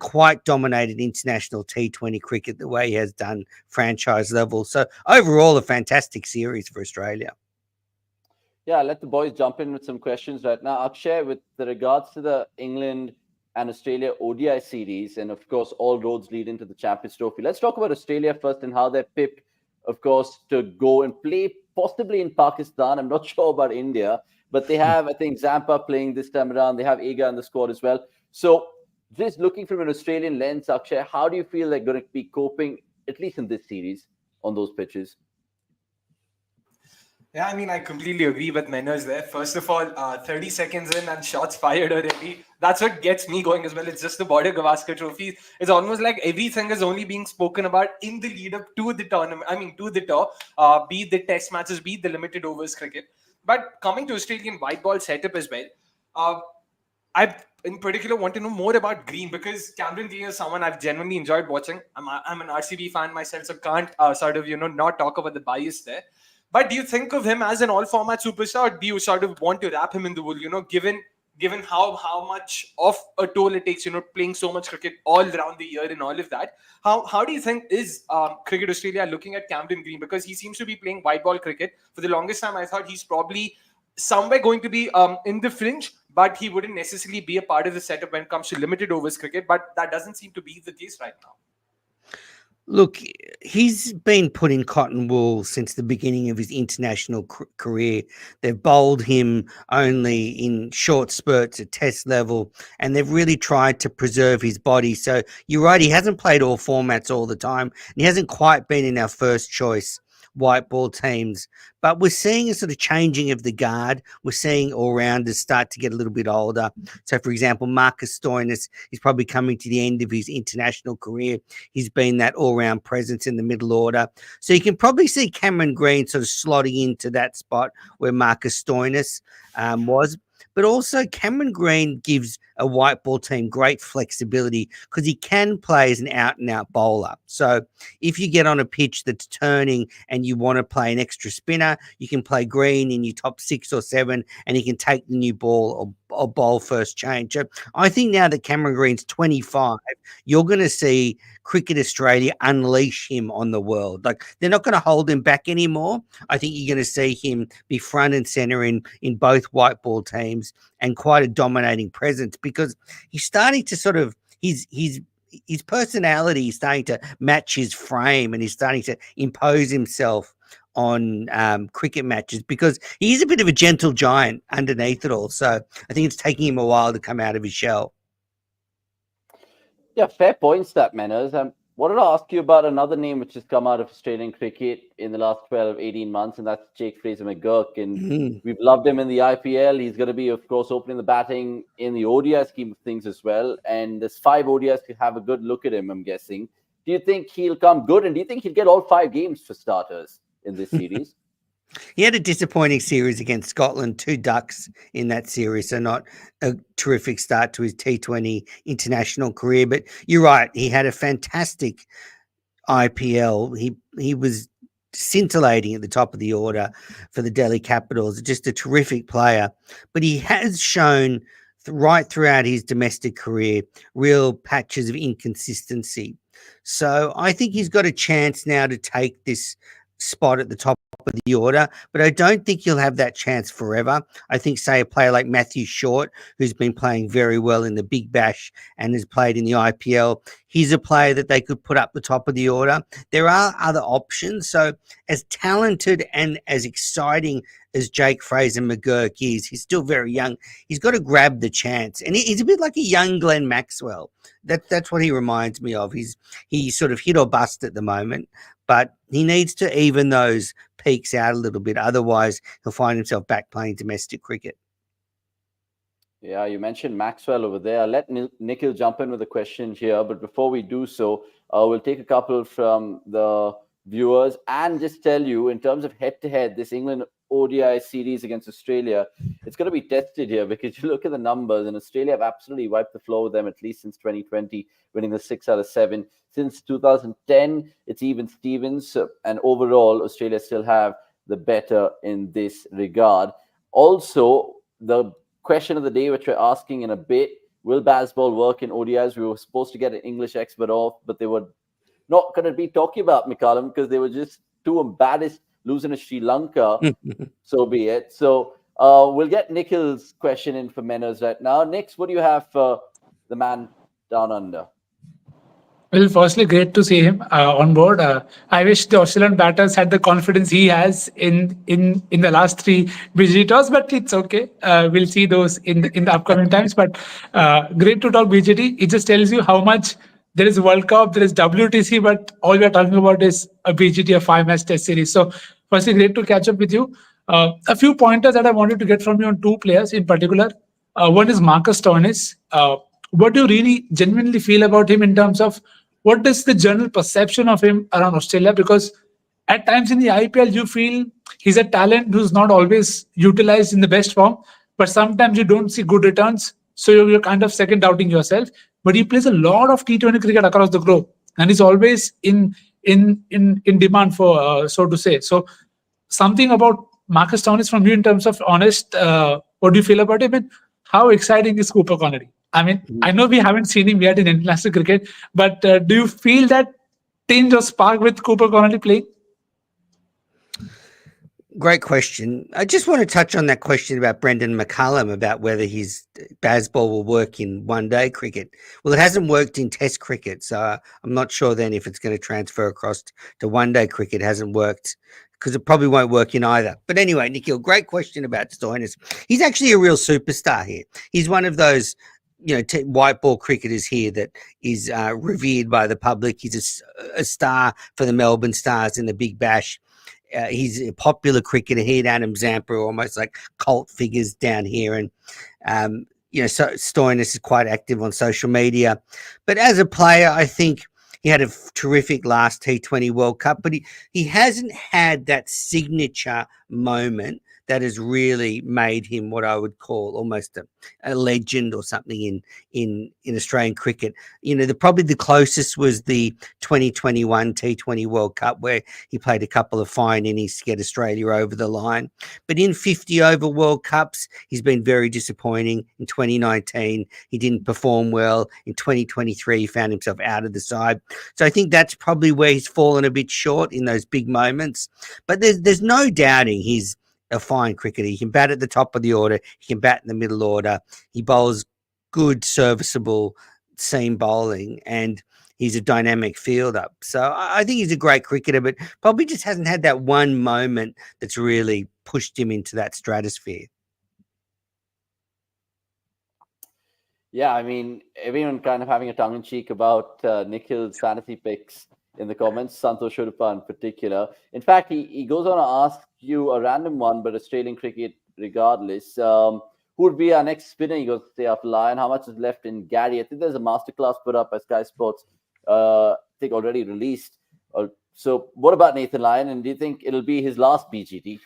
quite dominated international T20 cricket the way he has done franchise level. So overall, a fantastic series for Australia. Yeah, let the boys jump in with some questions right now. Akshay, with regards to the England and Australia ODI series, and of course, all roads lead into the Champions Trophy. Let's talk about Australia first and how they're pipped, of course, to go and play possibly in Pakistan. I'm not sure about India, but they have, I think, Zampa playing this time around. They have Aga in the squad as well. So just looking from an Australian lens, Akshay, how do you feel they're going to be coping, at least in this series, on those pitches? Yeah, I mean, I completely agree with Menners there. First of all, 30 seconds in and shots fired already. That's what gets me going as well. It's just the Border Gavaskar Trophy. It's almost like everything is only being spoken about in the lead up to the tournament. I mean, to the tour, be it the test matches, be it the limited overs cricket. But coming to Australian white ball setup as well, I in particular want to know more about Green, because Cameron Green is someone I've genuinely enjoyed watching. I'm an RCB fan myself, so can't not talk about the bias there. But do you think of him as an all-format superstar, or do you sort of want to wrap him in the wool, given how much of a toll it takes, playing so much cricket all around the year and all of that? How do you think is Cricket Australia looking at Cameron Green? Because he seems to be playing white ball cricket. For the longest time, I thought he's probably somewhere going to be in the fringe, but he wouldn't necessarily be a part of the setup when it comes to limited overs cricket. But that doesn't seem to be the case right now. Look, he's been put in cotton wool since the beginning of his international career. They've bowled him only in short spurts at test level, and they've really tried to preserve his body. So you're right, he hasn't played all formats all the time, and he hasn't quite been in our first choice white ball teams. But we're seeing a sort of changing of the guard. We're seeing all-rounders start to get a little bit older. So, for example, Marcus Stoinis is probably coming to the end of his international career. He's been that all-round presence in the middle order. So you can probably see Cameron Green sort of slotting into that spot where Marcus Stoinis was. But also Cameron Green gives a white ball team great flexibility because he can play as an out-and-out bowler. So if you get on a pitch that's turning and you want to play an extra spinner, you can play Green in your top 6 or 7 and he can take the new ball or bowl first change. So I think now that Cameron Green's 25, you're going to see Cricket Australia unleash him on the world. Like, they're not going to hold him back anymore. I think you're going to see him be front and center in both white ball teams and quite a dominating presence, because he's starting to sort of his personality is starting to match his frame, and he's starting to impose himself on cricket matches, because he's a bit of a gentle giant underneath it all. So I think it's taking him a while to come out of his shell. Yeah, fair points, that Manners. Wanted to ask you about another name which has come out of Australian cricket in the last 12, 18 months, and that's Jake Fraser-McGurk. And we've loved him in the IPL. He's going to be, of course, opening the batting in the ODI scheme of things as well. And there's 5 ODIs to have a good look at him, I'm guessing. Do you think he'll come good? And do you think he'll get all 5 games for starters in this series? He had a disappointing series against Scotland, 2 ducks in that series, so not a terrific start to his T20 international career. But you're right, he had a fantastic IPL. He was scintillating at the top of the order for the Delhi Capitals, just a terrific player. But he has shown right throughout his domestic career real patches of inconsistency. So I think he's got a chance now to take this spot at the top of the order, but I don't think he'll have that chance forever. I think, say, a player like Matthew Short, who's been playing very well in the Big Bash and has played in the IPL, he's a player that they could put up the top of the order. There are other options. So as talented and as exciting as Jake Fraser-McGurk is, he's still very young. He's got to grab the chance. And he's a bit like a young Glenn Maxwell. That's what he reminds me of. He's sort of hit or bust at the moment, but he needs to even those peaks out a little bit. Otherwise, he'll find himself back playing domestic cricket. Yeah, you mentioned Maxwell over there. I'll let Nikhil jump in with a question here. But before we do so, we'll take a couple from the viewers and just tell you, in terms of head-to-head, this England ODI series against Australia, it's going to be tested here, because you look at the numbers, and Australia have absolutely wiped the floor with them, at least since 2020, winning the 6 out of 7. Since 2010, it's even Stevens, and overall, Australia still have the better in this regard. Also, the question of the day, which we're asking in a bit, will Bazball work in ODIs? We were supposed to get an English expert off, but they were not going to be talking about McCallum because they were just too embarrassed losing to Sri Lanka. So be it. So we'll get Nikhil's question in for Manners right now. Nix, what do you have for the man down under? Well, firstly, great to see him on board. I wish the Australian batters had the confidence he has in the last 3 BGTs, but it's okay. We'll see those in the upcoming times. But great to talk BGT. It just tells you how much there is World Cup, there is WTC, but all we are talking about is a BGT, a 5-match test series. So firstly, great to catch up with you. A few pointers that I wanted to get from you on 2 players in particular. One is Marcus Stoinis. What do you really genuinely feel about him in terms of what is the general perception of him around Australia? Because at times in the IPL, you feel he's a talent who's not always utilized in the best form, but sometimes you don't see good returns. So you're kind of second doubting yourself. But he plays a lot of T20 cricket across the globe, and he's always in demand for, so to say. So something about Marcus Stoinis from you in terms of honest, what do you feel about him? And how exciting is Cooper Connolly? I mean, I know we haven't seen him yet in international cricket, but do you feel that tinge or spark with Cooper Connolly playing? Great question. I just want to touch on that question about Brendan McCullum, about whether his Bazball will work in one-day cricket. Well, it hasn't worked in Test cricket, so I'm not sure then if it's going to transfer across to one-day cricket. It hasn't worked, because it probably won't work in either. But anyway, Nikhil, great question about Stoinis. He's actually a real superstar here. He's one of those white ball cricketers here that is revered by the public. He's a star for the Melbourne Stars in the Big Bash. He's a popular cricketer. He and Adam Zampa are almost like cult figures down here. And, so Stoinis is quite active on social media. But as a player, I think he had a terrific last T20 World Cup, but he hasn't had that signature moment that has really made him what I would call almost a legend or something in Australian cricket. Probably the closest was the 2021 T20 World Cup, where he played a couple of fine innings to get Australia over the line. But in 50 over World Cups, he's been very disappointing. In 2019, he didn't perform well. In 2023, he found himself out of the side. So I think that's probably where he's fallen a bit short in those big moments. But there's no doubting he's a fine cricketer. He can bat at the top of the order. He can bat in the middle order. He bowls good, serviceable seam bowling, and he's a dynamic fielder. So I think he's a great cricketer, but probably just hasn't had that one moment that's really pushed him into that stratosphere. Yeah, I mean, everyone kind of having a tongue-in-cheek about Nikhil's fantasy picks in the comments, Santosh Shuruppa in particular. In fact, he goes on to ask you a random one, but Australian cricket regardless. Who would be our next spinner? He goes to say after Lyon. How much is left in Gary? I think there's a masterclass put up by Sky Sports, I think already released. So what about Nathan Lyon? And do you think it'll be his last BGT?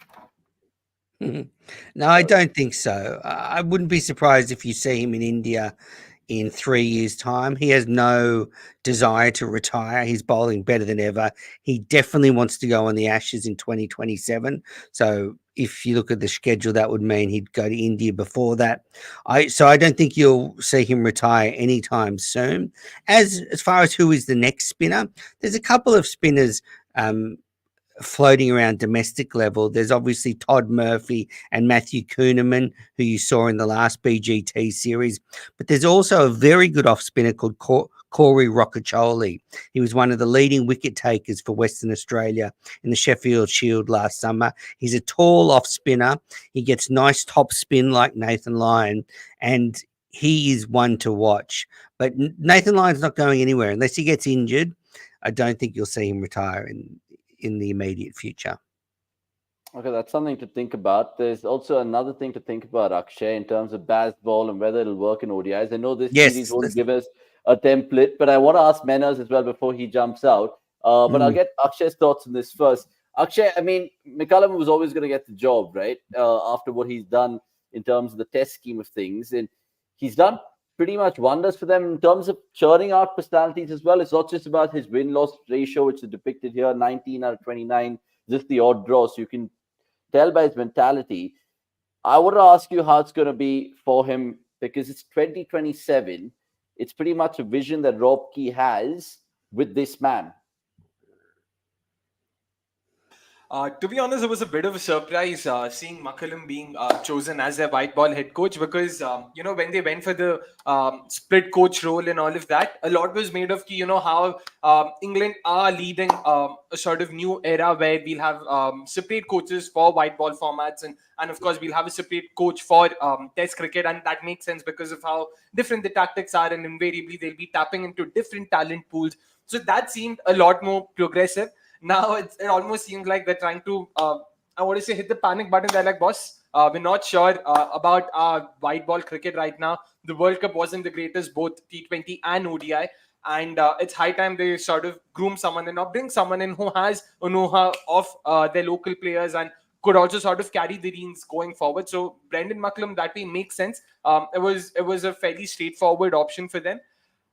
No, I don't think so. I wouldn't be surprised if you see him in India in 3 years' time. He has no desire to retire. He's bowling better than ever. He definitely wants to go on the Ashes in 2027. So if you look at the schedule, that would mean he'd go to India before that. So I don't think you'll see him retire anytime soon. As far as who is the next spinner, there's a couple of spinners floating around domestic level. There's obviously Todd Murphy and Matthew Kuhneman, who you saw in the last BGT series. But there's also a very good off spinner called Corey Roccaccioli. He was one of the leading wicket takers for Western Australia in the Sheffield Shield last summer. He's a tall off spinner. He gets nice top spin like Nathan Lyon, and he is one to watch. But Nathan Lyon's not going anywhere unless he gets injured. I don't think you'll see him retire in the immediate future. Okay, that's something to think about. There's also another thing to think about, Akshay, in terms of Bazball and whether it'll work in ODIs. I know this series won't give us a template, but I want to ask Menners as well before he jumps out. But I'll get Akshay's thoughts on this first. Akshay, I mean, McCullum was always going to get the job, right? After what he's done in terms of the test scheme of things. And he's done pretty much wonders for them in terms of churning out personalities as well. It's not just about his win-loss ratio, which is depicted here, 19 out of 29, just the odd draw. So you can tell by his mentality. I want to ask you how it's going to be for him, because it's 2027. It's pretty much a vision that Rob Key has with this man. To be honest, it was a bit of a surprise seeing McCullum being chosen as their white ball head coach, because, when they went for the split coach role and all of that, a lot was made of, how England are leading a sort of new era where we'll have separate coaches for white ball formats. And of course, we'll have a separate coach for test cricket. And that makes sense because of how different the tactics are. And invariably, they'll be tapping into different talent pools. So that seemed a lot more progressive. Now it almost seems like they're trying to, I want to say, hit the panic button. They're like, boss, we're not sure about our white ball cricket right now. The World Cup wasn't the greatest, both T20 and ODI. And it's high time they sort of groom someone in or bring someone in who has a know-how of their local players and could also sort of carry the reins going forward. So Brendan McCullum, that way makes sense. It was a fairly straightforward option for them.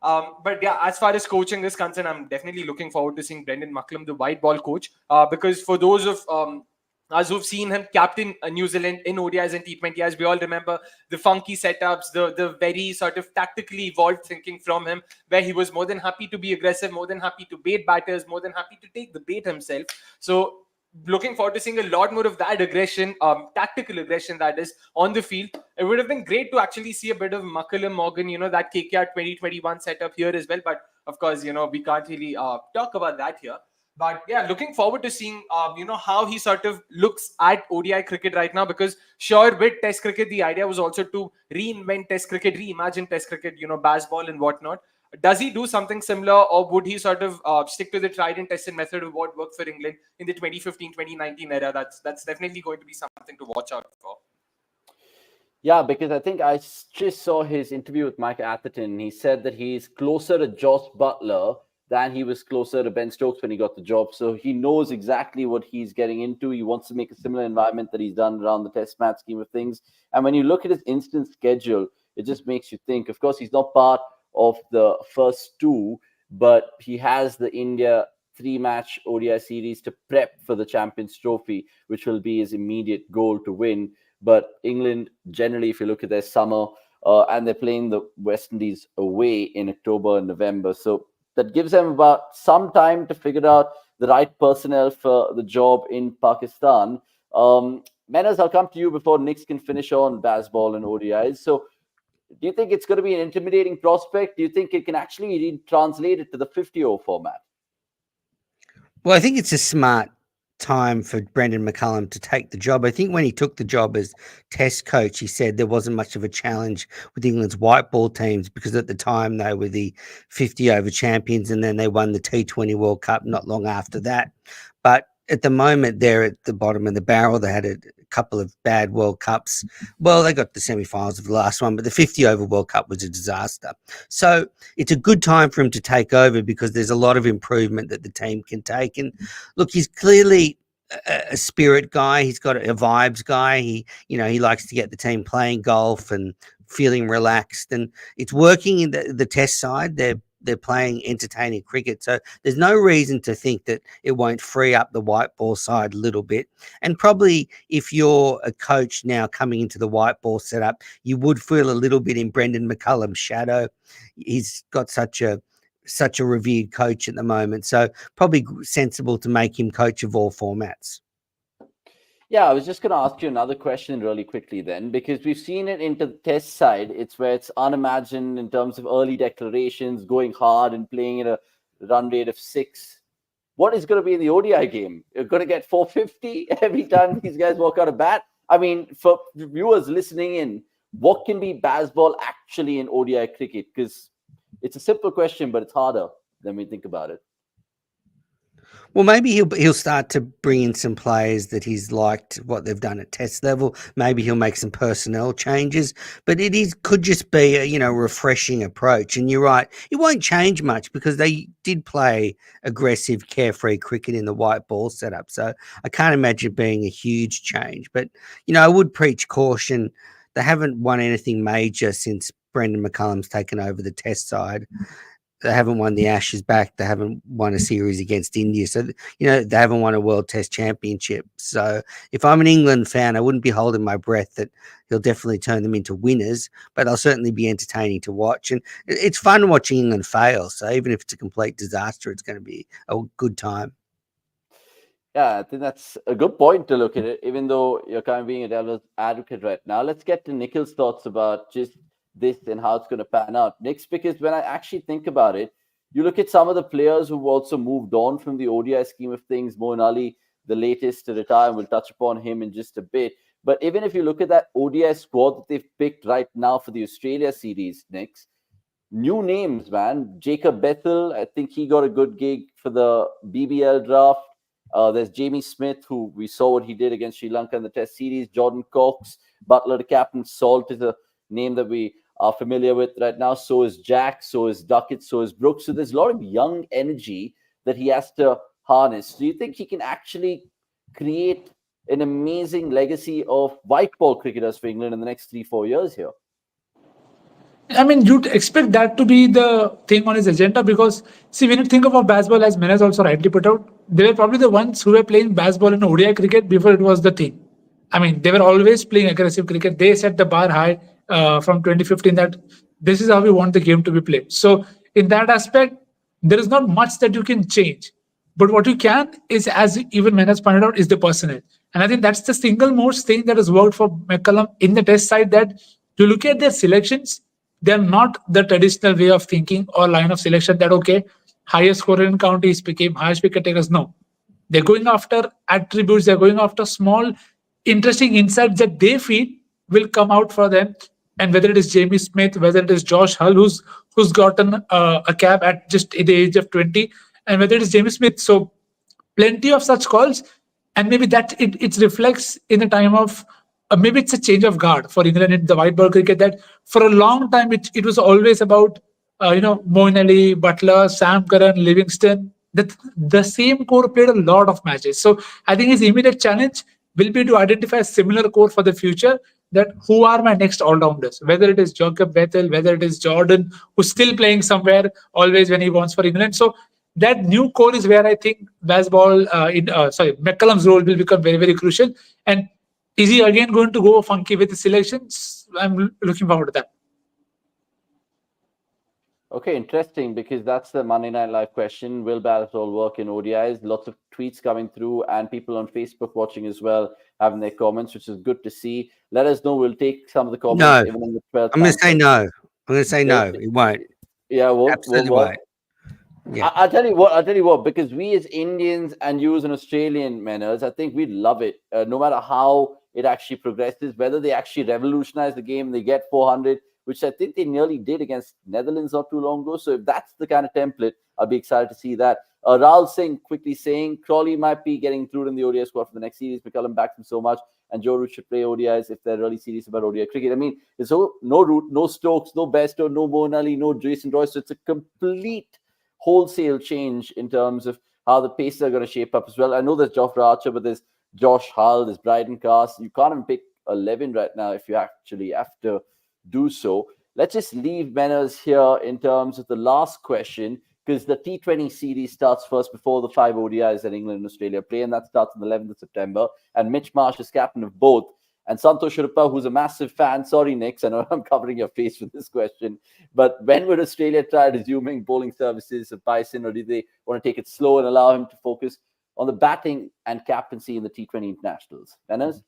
But yeah, as far as coaching is concerned, I'm definitely looking forward to seeing Brendan McCullum, the white ball coach, because for those of us who've seen him captain New Zealand in ODIs and T20, as we all remember, the funky setups, the very sort of tactically evolved thinking from him, where he was more than happy to be aggressive, more than happy to bait batters, more than happy to take the bait himself. So looking forward to seeing a lot more of that aggression, tactical aggression that is on the field. It would have been great to actually see a bit of McCullum Morgan, that KKR 2021 setup here as well. But of course, we can't really talk about that here. But yeah, looking forward to seeing, how he sort of looks at ODI cricket right now. Because sure, with Test cricket, the idea was also to reinvent Test cricket, reimagine Test cricket, Bazball and whatnot. Does he do something similar, or would he sort of stick to the tried and tested method of what worked for England in the 2015-2019 era? That's definitely going to be something to watch out for. Yeah, because I think I just saw his interview with Mike Atherton. He said that he's closer to Joss Butler than he was closer to Ben Stokes when he got the job. So he knows exactly what he's getting into. He wants to make a similar environment that he's done around the Test match scheme of things. And when you look at his instant schedule, it just makes you think. Of course, he's not part of the first two, but he has the India 3-match ODI series to prep for the Champions Trophy, which will be his immediate goal to win. But England, generally, if you look at their summer, and they're playing the West Indies away in October and November. So that gives them about some time to figure out the right personnel for the job in Pakistan. Menas, I'll come to you before Nix can finish on Bazball and ODIs. So do you think it's going to be an intimidating prospect? Do you think it can actually be translated to the 50-over format? Well, I think it's a smart time for Brendan McCullum to take the job. I think when he took the job as Test coach, he said there wasn't much of a challenge with England's white ball teams because at the time they were the 50-over champions and then they won the T20 World Cup not long after that. But at the moment, they're at the bottom of the barrel. They had a couple of bad World Cups. Well, they got the semi-finals of the last one, but the 50-over World Cup was a disaster. So it's a good time for him to take over because there's a lot of improvement that the team can take. And look, he's clearly a spirit guy. He's got a vibes guy. He likes to get the team playing golf and feeling relaxed. And it's working in the Test side. They're playing entertaining cricket. So there's no reason to think that it won't free up the white ball side a little bit. And probably if you're a coach now coming into the white ball setup, you would feel a little bit in Brendan McCullum's shadow. He's got such a revered coach at the moment. So probably sensible to make him coach of all formats. Yeah, I was just going to ask you another question really quickly then, because we've seen it into the Test side. It's where it's unimagined in terms of early declarations, going hard and playing at a run rate of 6. What is going to be in the ODI game? You're going to get 450 every time these guys walk out of bat? I mean, for viewers listening in, what can be Bazball actually in ODI cricket? Because it's a simple question, but it's harder than we think about it. Well, maybe he'll start to bring in some players that he's liked what they've done at Test level. Maybe he'll make some personnel changes, but could just be a refreshing approach. And you're right, it won't change much because they did play aggressive, carefree cricket in the white ball setup. So I can't imagine it being a huge change. But I would preach caution. They haven't won anything major since Brendan McCullum's taken over the Test side. They haven't won the Ashes back. They haven't won a series against India. So, they haven't won a World Test Championship. So if I'm an England fan, I wouldn't be holding my breath that he'll definitely turn them into winners, but they'll certainly be entertaining to watch. And it's fun watching England fail. So even if it's a complete disaster, it's going to be a good time. Yeah, I think that's a good point to look at it, even though you're kind of being a devil's advocate right now. Let's get to Nikhil's thoughts about just this and how it's going to pan out. Next, because when I actually think about it, you look at some of the players who've also moved on from the ODI scheme of things. Moeen Ali, the latest to retire, and we'll touch upon him in just a bit. But even if you look at that ODI squad that they've picked right now for the Australia series, next, new names, man. Jacob Bethel, I think he got a good gig for the BBL draft. There's Jamie Smith, who we saw what he did against Sri Lanka in the Test series. Jordan Cox, Butler to captain. Salt is a name that we are familiar with right now. So is Jack, so is Duckett, so is Brooks. So there's a lot of young energy that he has to harness. Do you think he can actually create an amazing legacy of white ball cricketers for England in the next 3-4 years here? I mean, you'd expect that to be the thing on his agenda because, see, when you think about Bazball, as Menas also rightly put out, they were probably the ones who were playing Bazball in ODI cricket before it was the thing. I mean, they were always playing aggressive cricket. They set the bar high from 2015 that this is how we want the game to be played. So in that aspect, there is not much that you can change. But what you can is, as even Menas pointed out, is the personnel. And I think that's the single most thing that has worked for McCullum in the Test side, that you look at their selections, they're not the traditional way of thinking or line of selection that, okay, highest scorer in counties became highest wicket takers. No. They're going after attributes. They're going after small, interesting insights that they feel will come out for them. And whether it is Jamie Smith, whether it is Josh Hull, who's gotten a cap at just the age of 20, and whether it is Jamie Smith. So plenty of such calls. And maybe that it reflects in the time of maybe it's a change of guard for England in the white ball cricket, that for a long time it was always about Moeen Ali, Butler, Sam Curran, Livingston. The same core played a lot of matches. So I think his immediate challenge will be to identify a similar core for the future. That who are my next all-rounders? Whether it is Jacob Bethel, whether it is Jordan, who's still playing somewhere always when he wants for England. So that new core is where I think Bazball, McCullum's role will become very, very crucial. And is he again going to go funky with his selections? I'm looking forward to that. Okay, interesting, because that's the Monday Night Live question. Will Bazball work in ODIs? Lots of tweets coming through and people on Facebook watching as well, having their comments, which is good to see. Let us know. We'll take some of the comments. No, Even in the 12th I'm going to say time. no. I'm going to say no. It won't. Yeah, won't Absolutely work. won't. Yeah. I'll tell you what, because we as Indians and you as an Australian, Manners, I think we'd love it, no matter how it actually progresses, whether they actually revolutionize the game, they get 400, which I think they nearly did against Netherlands not too long ago. So if that's the kind of template, I'll be excited to see that. Rahul Singh quickly saying Crawley might be getting through in the ODI squad for the next series. McCullum backs him so much, and Joe Root should play ODIs if they're really serious about ODI cricket. I mean, there's no Root, no Stokes, no Bairstow, no Moeen Ali, no Jason Roy. So it's a complete wholesale change in terms of how the paces are going to shape up as well. I know there's Jofra Archer, but there's Josh Hull, there's Bryden Cast. You can't even pick 11 right now if you actually have to do so. Let's just leave Manners here in terms of the last question, because the T20 series starts first before the 5 ODIs that England and Australia play, and that starts on the 11th of September. And Mitch Marsh is captain of both. And Santosh Sharpa, who's a massive fan, sorry, Nix, I know I'm covering your face with this question, but when would Australia try resuming bowling services of Bison, or do they want to take it slow and allow him to focus on the batting and captaincy in the T20 internationals? Manners?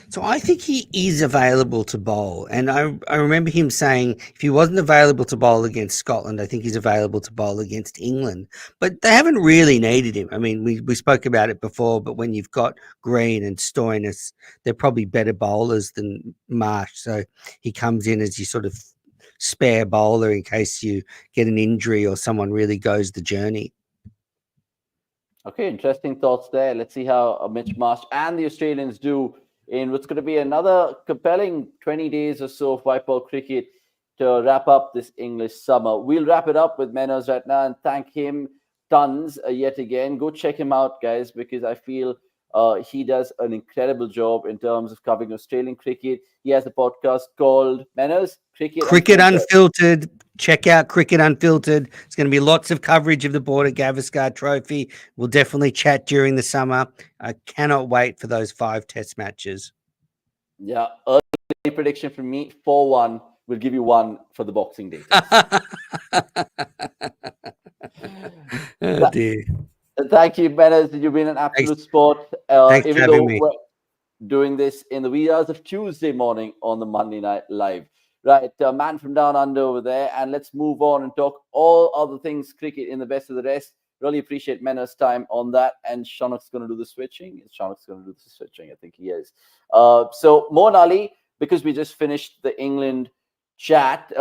So I think he is available to bowl. And I remember him saying if he wasn't available to bowl against Scotland, I think he's available to bowl against England. But they haven't really needed him. I mean, we spoke about it before, but when you've got Green and Stoinis, they're probably better bowlers than Marsh. So he comes in as your sort of spare bowler in case you get an injury or someone really goes the journey. Okay, interesting thoughts there. Let's see how Mitch Marsh and the Australians do in what's going to be another compelling 20 days or so of white ball cricket to wrap up this English summer. We'll wrap it up with Manners right now and thank him tons yet again. Go check him out, guys, because I feel he does an incredible job in terms of covering Australian cricket. He has a podcast called Manners Cricket Unfiltered. Check out Cricket Unfiltered. It's going to be lots of coverage of the Border Gavaskar Trophy. We'll definitely chat during the summer. I cannot wait for those 5 test matches. Yeah, early prediction from me, 4-1. We'll give you 1 for the Boxing Day. Oh dear. Thank you, Manners. You've been an absolute sport. Thanks even for though having me. we're doing this in the wee hours of Tuesday morning on the Monday Night Live. Right, man from down under over there. And let's move on and talk all other things cricket in the best of the rest. Really appreciate Manners' time on that. And Shaunik's going to do the switching. Shaunik's going to do the switching. I think he is. So, Moeen Ali, because we just finished the England chat,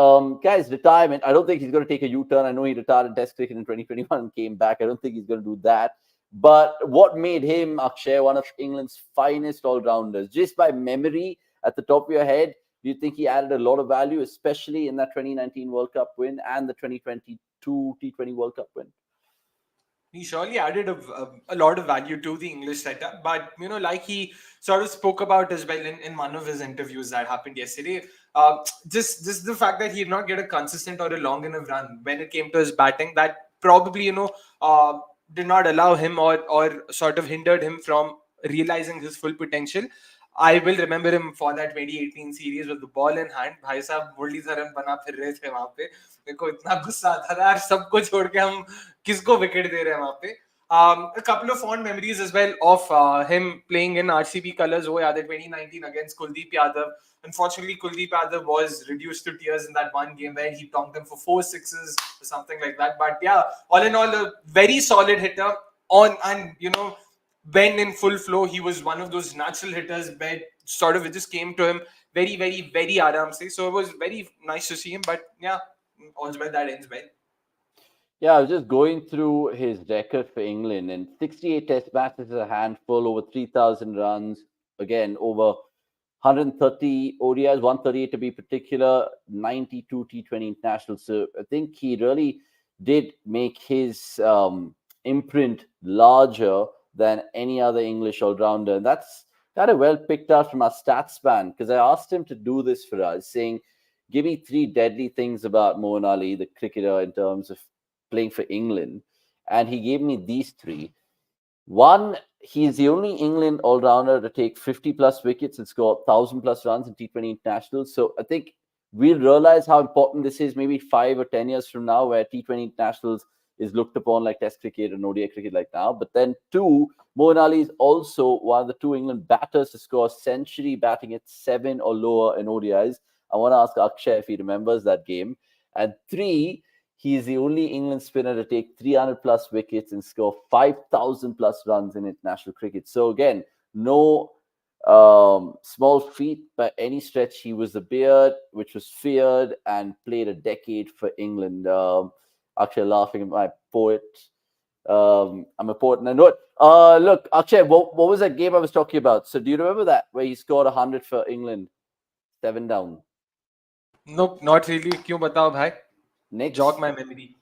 guys, retirement. I don't think he's going to take a U-turn. I know he retired in Test cricket in 2021 and came back. I don't think he's going to do that. But what made him, Akshay, one of England's finest all-rounders? Just by memory, at the top of your head, do you think he added a lot of value, especially in that 2019 World Cup win and the 2022 T20 World Cup win? He surely added a lot of value to the English setup, but like he sort of spoke about as well in one of his interviews that happened yesterday, just the fact that he did not get a consistent or a long enough run when it came to his batting, that probably did not allow him or sort of hindered him from realizing his full potential. I will remember him for that 2018 series with the ball in hand. भाई साहब मुरली सा run बना फिर रहे थे वहां पे. मेरे को इतना गुस्सा आता था यार, सबको छोड़ के हम किसको विकेट दे रहे हैं वहां पे. A couple of fond memories as well of him playing in RCB colours. Oh yeah, the 2019 against Kuldeep Yadav. Unfortunately, Kuldeep Yadav was reduced to tears in that one game where he tonked them for 4 sixes or something like that. But yeah, all in all, a very solid hitter when in full flow, he was one of those natural hitters where sort of it just came to him very, very, very aram se. So it was very nice to see him. But yeah, all's well that ends well. Yeah, I was just going through his record for England, and 68 test matches is a handful, over 3,000 runs, again, over 130 ODIs, 138 to be particular, 92 T20 internationals. So I think he really did make his imprint larger than any other English all-rounder. And that's kind of well picked out from our stats man, because I asked him to do this for us, saying, give me 3 deadly things about Moeen Ali, the cricketer, in terms of playing for England. And he gave me these 3. One, he's the only England all-rounder to take 50-plus wickets and score 1,000-plus runs in T20 internationals. So I think we'll realize how important this is maybe 5 or 10 years from now, where T20 internationals is looked upon like Test cricket and ODI cricket like now. But then 2, Moeen Ali is also one of the 2 England batters to score a century batting at 7 or lower in ODIs. I want to ask Akshay if he remembers that game. And 3, he is the only England spinner to take 300-plus wickets and score 5,000-plus runs in international cricket. So again, no small feat by any stretch. He was the beard which was feared and played a decade for England. Akshay laughing at my poet. I'm a poet and I know it. Look, Akshay, what was that game I was talking about? So do you remember that, where he scored 100 for England? 7 down. Nope, not really. Kyun batao, bhai? Next. Jog my memory.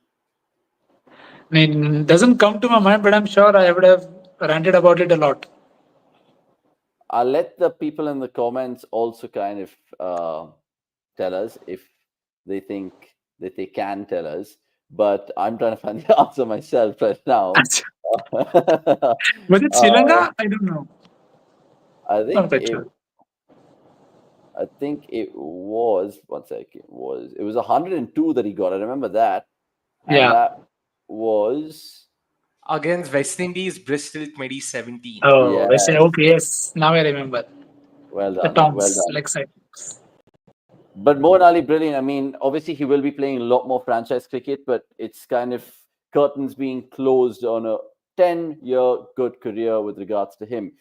I mean, doesn't come to my mind, but I'm sure I would have ranted about it a lot. I'll let the people in the comments also kind of tell us if they think that they can tell us. But I'm trying to find the answer myself right now. Was it Sri Lanka? I don't know. I Not think quite sure. I think it was, one second, it was 102 that he got. I remember that. And Yeah. that was Against West Indies, Bristol 2017. Oh, Yes. I say, okay, yes. Now I remember. well The done. Toms, Well done. like side. But Moeen Ali, brilliant. I mean, obviously he will be playing a lot more franchise cricket, but it's kind of curtains being closed on a 10-year good career with regards to him.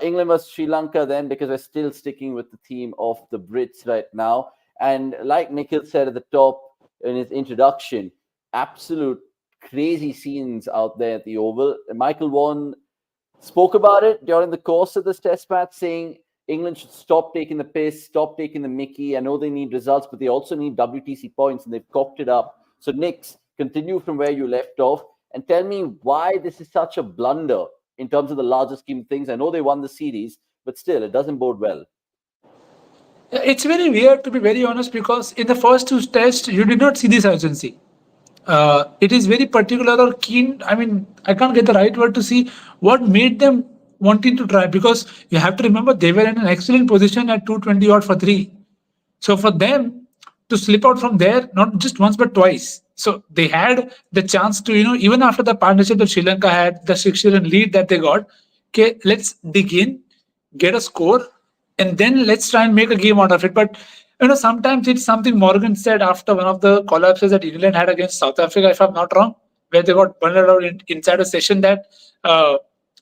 England versus Sri Lanka then, because we're still sticking with the theme of the Brits right now. And like Nikhil said at the top in his introduction, absolute crazy scenes out there at the Oval. Michael Vaughan spoke about it during the course of this test match, saying England should stop taking the piss, stop taking the mickey. I know they need results, but they also need WTC points, and they've cocked it up. So, Nix, continue from where you left off and tell me why this is such a blunder in terms of the larger scheme of things. I know they won the series, but still, it doesn't bode well. It's very weird, to be very honest, because in the first 2 tests, you did not see this urgency. It is very particular or keen. I mean, I can't get the right word to see what made them wanting to try, because you have to remember they were in an excellent position at 220 odd for 3. So for them to slip out from there, not just once but twice. So they had the chance to, even after the partnership that Sri Lanka had, the 6-run lead that they got, okay, let's dig in, get a score, and then let's try and make a game out of it. But sometimes it's something Morgan said after one of the collapses that England had against South Africa, if I'm not wrong, where they got burned out inside a session, that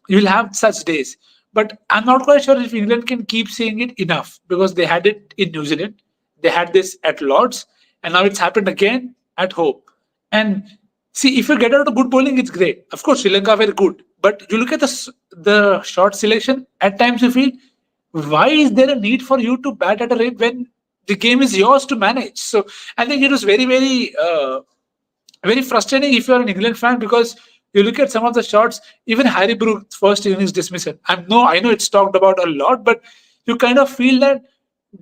you'll have such days. But I'm not quite sure if England can keep saying it enough, because they had it in New Zealand, they had this at Lords, and now it's happened again at home. And see, if you get out of good bowling, it's great. Of course, Sri Lanka are very good, but you look at the shot selection. At times, you feel, why is there a need for you to bat at a rate when the game is yours to manage? So I think it was very, very frustrating if you're an England fan, because you look at some of the shots, even Harry Brook's first innings dismissal. I know it's talked about a lot, but you kind of feel that,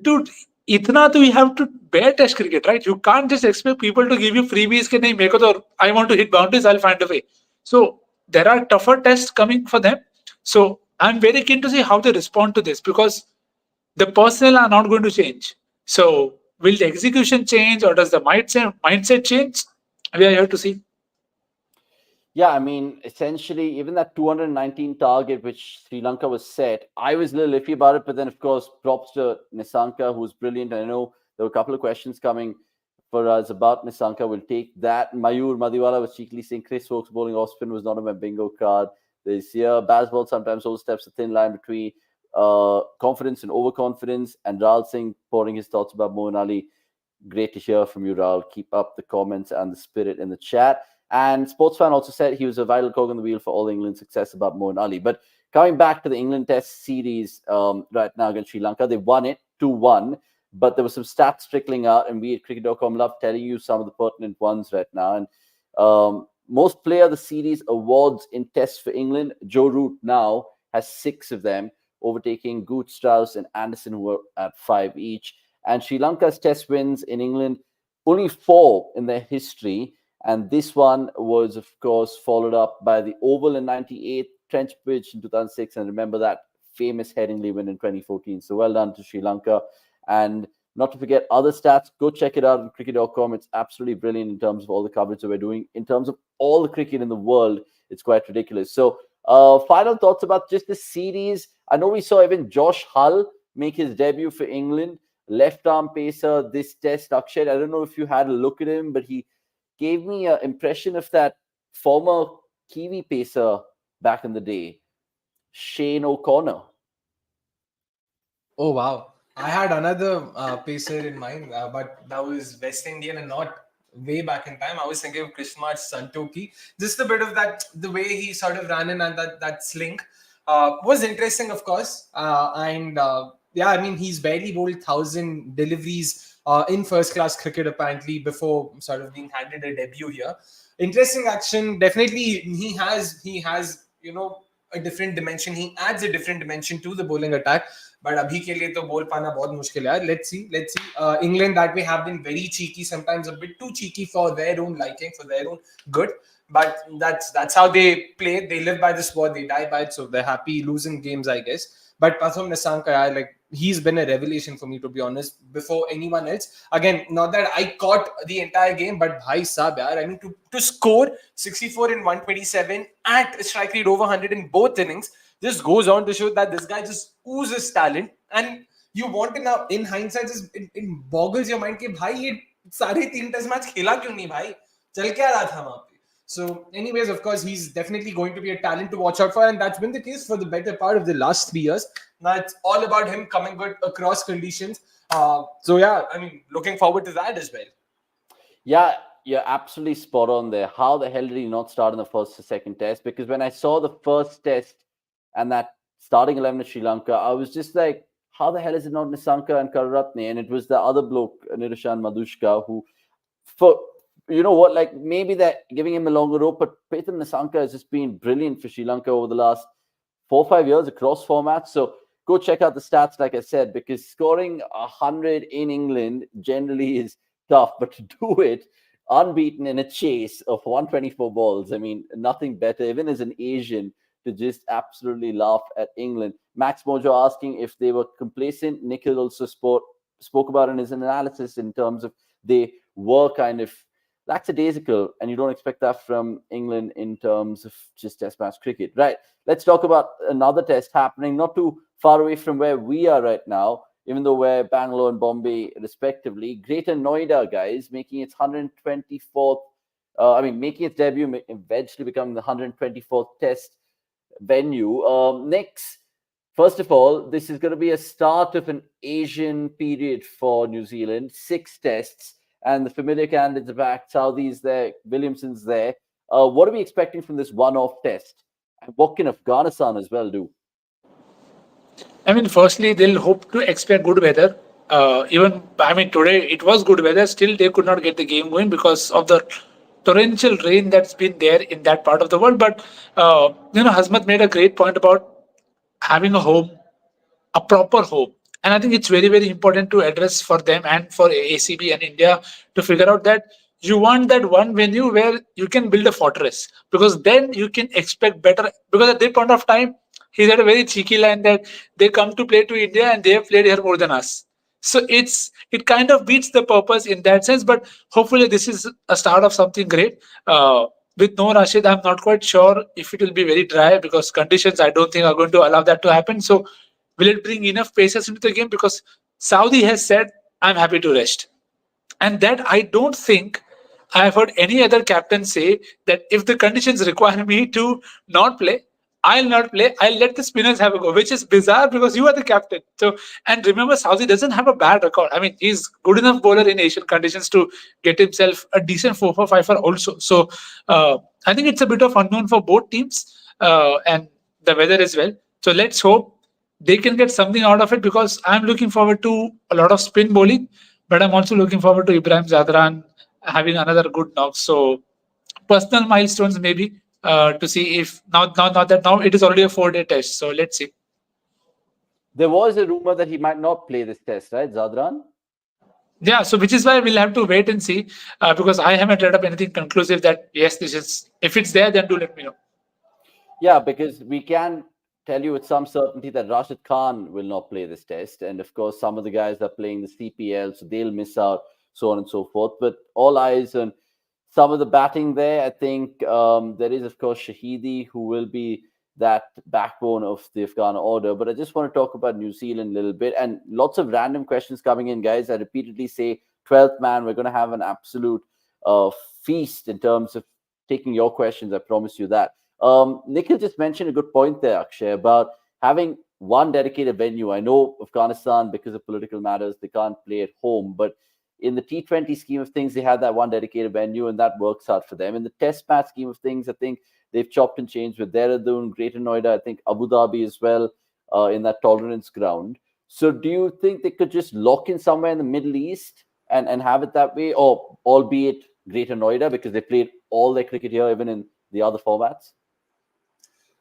dude, itna to we have to bear Test cricket, right? You can't just expect people to give you freebies. Ke nahi, meko to, I want to hit boundaries, I'll find a way. So there are tougher tests coming for them. So I'm very keen to see how they respond to this, because the personnel are not going to change. So will the execution change, or does the mindset change? We are here to see. Yeah, I mean, essentially, even that 219 target which Sri Lanka was set, I was a little iffy about it. But then, of course, props to Nissanka, who's brilliant. I know there were a couple of questions coming for us about Nissanka. We'll take that. Mayur Madiwala was cheekily saying Chris Woakes bowling off spin was not on my bingo card this year. Bazball sometimes oversteps a thin line between confidence and overconfidence. And Rahul Singh pouring his thoughts about Moeen Ali. Great to hear from you, Rahul. Keep up the comments and the spirit in the chat. And Sportsfan also said he was a vital cog in the wheel for all England's success about Moeen Ali. But coming back to the England Test series right now against Sri Lanka, they won it 2-1. But there was some stats trickling out, and we at cricket.com love telling you some of the pertinent ones right now. And most player of the series awards in tests for England, Joe Root now has 6 of them, overtaking Gooch, Strauss, and Anderson, who are at 5 each. And Sri Lanka's test wins in England, only 4 in their history. And this one was, of course, followed up by the Oval in 98, Trench Bridge in 2006, and remember that famous Headingley win in 2014. So well done to Sri Lanka. And not to forget other stats, go check it out on cricket.com. It's absolutely brilliant in terms of all the coverage that we're doing. In terms of all the cricket in the world, it's quite ridiculous. So final thoughts about just the series. I know we saw even Josh Hull make his debut for England. Left-arm pacer this test, Akshay. I don't know if you had a look at him, but he gave me an impression of that former Kiwi pacer back in the day, Shane O'Connor. Oh, wow. I had another pacer in mind, but that was West Indian and not way back in time. I was thinking of Krishnamurti Santoki. Just a bit of that, the way he sort of ran in and that slink was interesting, of course. Yeah, I mean, he's barely bowled 1,000 deliveries in first-class cricket, apparently, before sort of being handed a debut here. Interesting action. Definitely, he has, a different dimension. He adds a different dimension to the bowling attack. But abhi ke liye to bol pana bahut mushkil hai. Let's see. England that way have been very cheeky, sometimes a bit too cheeky for their own liking, for their own good. But that's how they play. They live by the sport, they die by it. So they're happy losing games, I guess. But Pathum Nissanka, he's been a revelation for me, to be honest, before anyone else. Again, not that I caught the entire game, but bhai sahab, I mean, to score 64 in 127 at a strike rate over 100 in both innings, just goes on to show that this guy just oozes talent. And you want to now, in hindsight, it boggles your mind, कि भाई ये सारे 3 test match खेला क्यों नहीं भाई, चल क्या रहा था वहां पे. So anyways, of course, he's definitely going to be a talent to watch out for, and that's been the case for the better part of the last 3 years. Now it's all about him coming good across conditions. So yeah, I mean, looking forward to that as well. Yeah, you're absolutely spot on there. How the hell did he not start in the first or second test? Because when I saw the first test and that starting 11 of Sri Lanka, I was just like, how the hell is it not Nissanka and Karuratne? And it was the other bloke, Nirushan Madhushka, who, for you know what, like maybe they're giving him a longer rope, but Pathum Nissanka has just been brilliant for Sri Lanka over the last 4 or 5 years across formats. So go check out the stats, like I said, because scoring 100 in England generally is tough, but to do it unbeaten in a chase of 124 balls, I mean, nothing better, even as an Asian, to just absolutely laugh at England. Max Mojo asking if they were complacent. Nikhil also spoke about in his analysis in terms of they were kind of lackadaisical, and you don't expect that from England in terms of just test match cricket. Right, let's talk about another test happening not too far away from where we are right now, even though we're Bangalore and Bombay respectively. Greater Noida, guys, making its 124th, making its debut, eventually becoming the 124th test venue. Next, first of all, this is going to be a start of an Asian period for New Zealand. 6 tests. And the familiar candidates are back. Southie's there, Williamson's there. What are we expecting from this one-off test? And what can Afghanistan as well do? I mean, firstly, they'll hope to expect good weather. Today it was good weather. Still, they could not get the game going because of the torrential rain that's been there in that part of the world. But, Howzzat made a great point about having a proper home. And I think it's very, very important to address for them and for ACB and India to figure out that you want that one venue where you can build a fortress, because then you can expect better. Because at that point of time, he's had a very cheeky line that they come to play to India and they have played here more than us. So it kind of beats the purpose in that sense. But hopefully this is a start of something great. With no Rashid, I'm not quite sure if it will be very dry, because conditions I don't think are going to allow that to happen. So will it bring enough pacers into the game? Because Saudi has said, I'm happy to rest. And that I don't think I have heard any other captain say that if the conditions require me to not play, I'll not play. I'll let the spinners have a go, which is bizarre because you are the captain. So, and remember, Saudi doesn't have a bad record. I mean, he's good enough bowler in Asian conditions to get himself a decent 4-for-5-for also. So, I think it's a bit of unknown for both teams and the weather as well. So let's hope they can get something out of it, because I'm looking forward to a lot of spin bowling, but I'm also looking forward to Ibrahim Zadran having another good knock. So personal milestones maybe, to see if now it is already a 4-day test. So let's see. There was a rumor that he might not play this test, right, Zadran? Yeah, so which is why we'll have to wait and see, because I haven't read up anything conclusive that yes, this is, if it's there, then do let me know. Yeah, because we can tell you with some certainty that Rashid Khan will not play this test. And of course, some of the guys are playing the CPL, so they'll miss out, so on and so forth. But all eyes on some of the batting there. I think there is, of course, Shahidi, who will be that backbone of the Afghan order. But I just want to talk about New Zealand a little bit. And lots of random questions coming in, guys. I repeatedly say 12th man, we're going to have an absolute feast in terms of taking your questions. I promise you that. Nikhil just mentioned a good point there, Akshay, about having one dedicated venue. I know Afghanistan, because of political matters, they can't play at home, but in the T20 scheme of things, they had that one dedicated venue, and that works out for them. In the Test match scheme of things, I think they've chopped and changed with Dehradun, Greater Noida, I think Abu Dhabi as well, in that tolerance ground. So do you think they could just lock in somewhere in the Middle East and have it that way, or albeit Greater Noida, because they played all their cricket here, even in the other formats?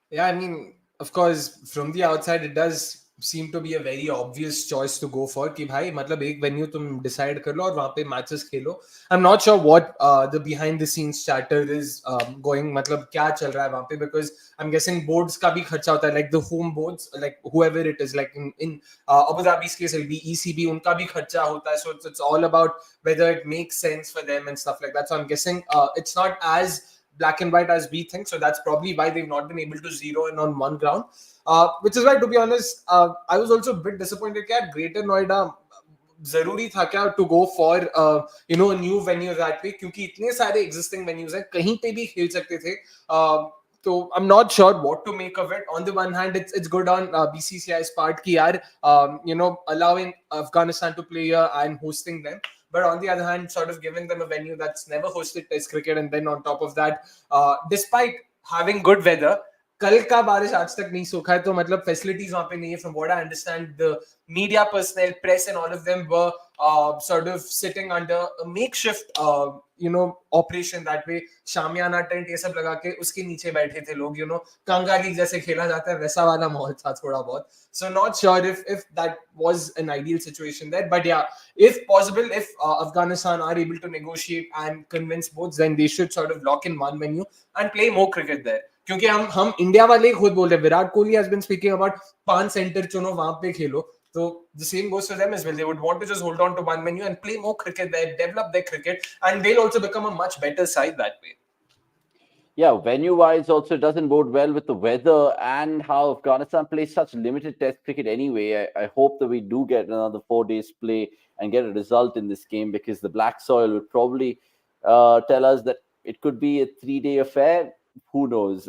Yeah, I mean, of course, from the outside, it does seem to be a very obvious choice to go for. कि भाई मतलब एक venue तुम decide कर लो और वहाँ पे matches Khelo. I'm not sure what the behind the scenes chatter is going. मतलब क्या चल रहा है वहाँ पे, because I'm guessing boards का भी खर्चा होता है, like the home boards, like whoever it is, like in Abu Dhabi's case it'll be ECB, उनका भी खर्चा होता है. So it's all about whether it makes sense for them and stuff like that. So I'm guessing it's not as black and white as we think. So that's probably why they've not been able to zero in on one ground. Which is why, to be honest, I was also a bit disappointed that Greater Noida जरूरी था क्या to go for a new venue that way, क्योंकि इतने सारे existing venues हैं, कहीं पे भी खेल सकते थे. So I'm not sure what to make of it. On the one hand, it's good on BCCI's part कि यार allowing Afghanistan to play here and hosting them. But on the other hand, sort of giving them a venue that's never hosted Test cricket, and then on top of that, despite having good weather, कल का बारिश आज तक नहीं सूखा है, तो मतलब facilities वहाँ पे नहीं है. From what I understand, the media personnel, press, and all of them were sort of sitting under a makeshift operation that way. शामियाना टेंट ये सब लगा के उसके नीचे बैठे थे लोग, कंगाली जैसे खेला जाता है वैसा वाला माहौल था थोड़ा बहुत. So not sure if that was an ideal situation there, but yeah, if possible, if Afghanistan are able to negotiate and convince both, then they should sort of lock in one venue and play more cricket there. क्योंकि हम India वाले ही खुद बोल रहे हैं, Virat Kohli has been speaking about 5 centre चुनो वहां पे खेलो. So the same goes for them as well. They would want to just hold on to one venue and play more cricket there, develop their cricket, and they'll also become a much better side that way. Yeah, venue-wise also doesn't bode well with the weather and how Afghanistan plays such limited Test cricket anyway. I hope that we do get another 4 days play and get a result in this game, because the black soil would probably tell us that it could be a 3-day affair. Who knows?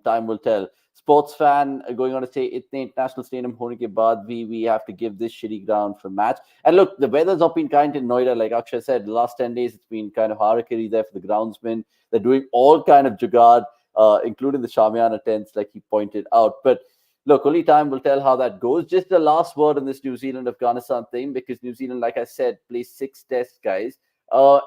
Time will tell. Sports fan going on to say, itne international stadium hone ke baad we have to give this shitty ground for match. And look, the weather's not been kind in Noida. Like Akshay said, the last 10 days, it's been kind of harakiri there for the groundsmen. They're doing all kind of jugaad, including the Shamiana tents, like he pointed out. But look, only time will tell how that goes. Just the last word on this New Zealand-Afghanistan thing, because New Zealand, like I said, plays 6 tests, guys.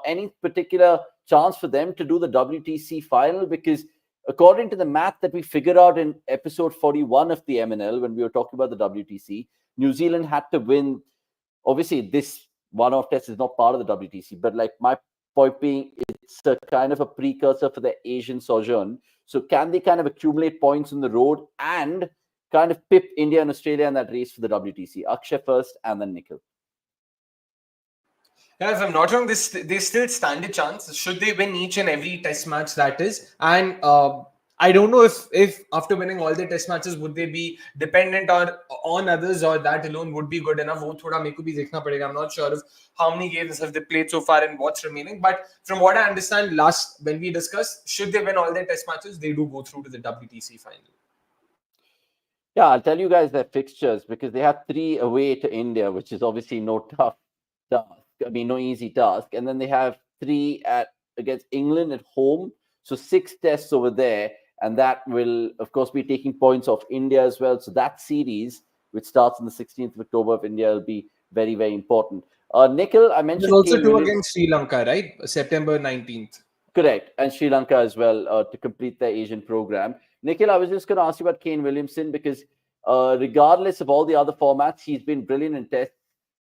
Any particular chance for them to do the WTC final? Because according to the math that we figured out in episode 41 of the MNL, when we were talking about the WTC, New Zealand had to win. Obviously, this one-off test is not part of the WTC, but like my point being, it's a kind of a precursor for the Asian sojourn. So can they kind of accumulate points on the road and kind of pip India and Australia in that race for the WTC? Akshay first and then Nikhil. Yeah, if I'm not wrong, they still stand a chance. Should they win each and every test match, that is. And I don't know if after winning all the test matches, would they be dependent on others, or that alone would be good enough? वो थोड़ा मेरे को भी देखना पड़ेगा. I'm not sure of how many games have they played so far and what's remaining. But from what I understand, when we discussed, should they win all their test matches, they do go through to the WTC final. Yeah, I'll tell you guys their fixtures, because they have 3 away to India, which is obviously no tough task. I mean, no easy task. And then they have 3 against England at home. So 6 tests over there. and that will, of course, be taking points off India as well. So that series, which starts on the 16th of October of India, will be very, very important. Nikhil, I mentioned There's also Kane two Williamson. against Sri Lanka, right? September 19th. Correct. And Sri Lanka as well to complete their Asian program. Nikhil, I was just going to ask you about Kane Williamson because regardless of all the other formats, he's been brilliant in tests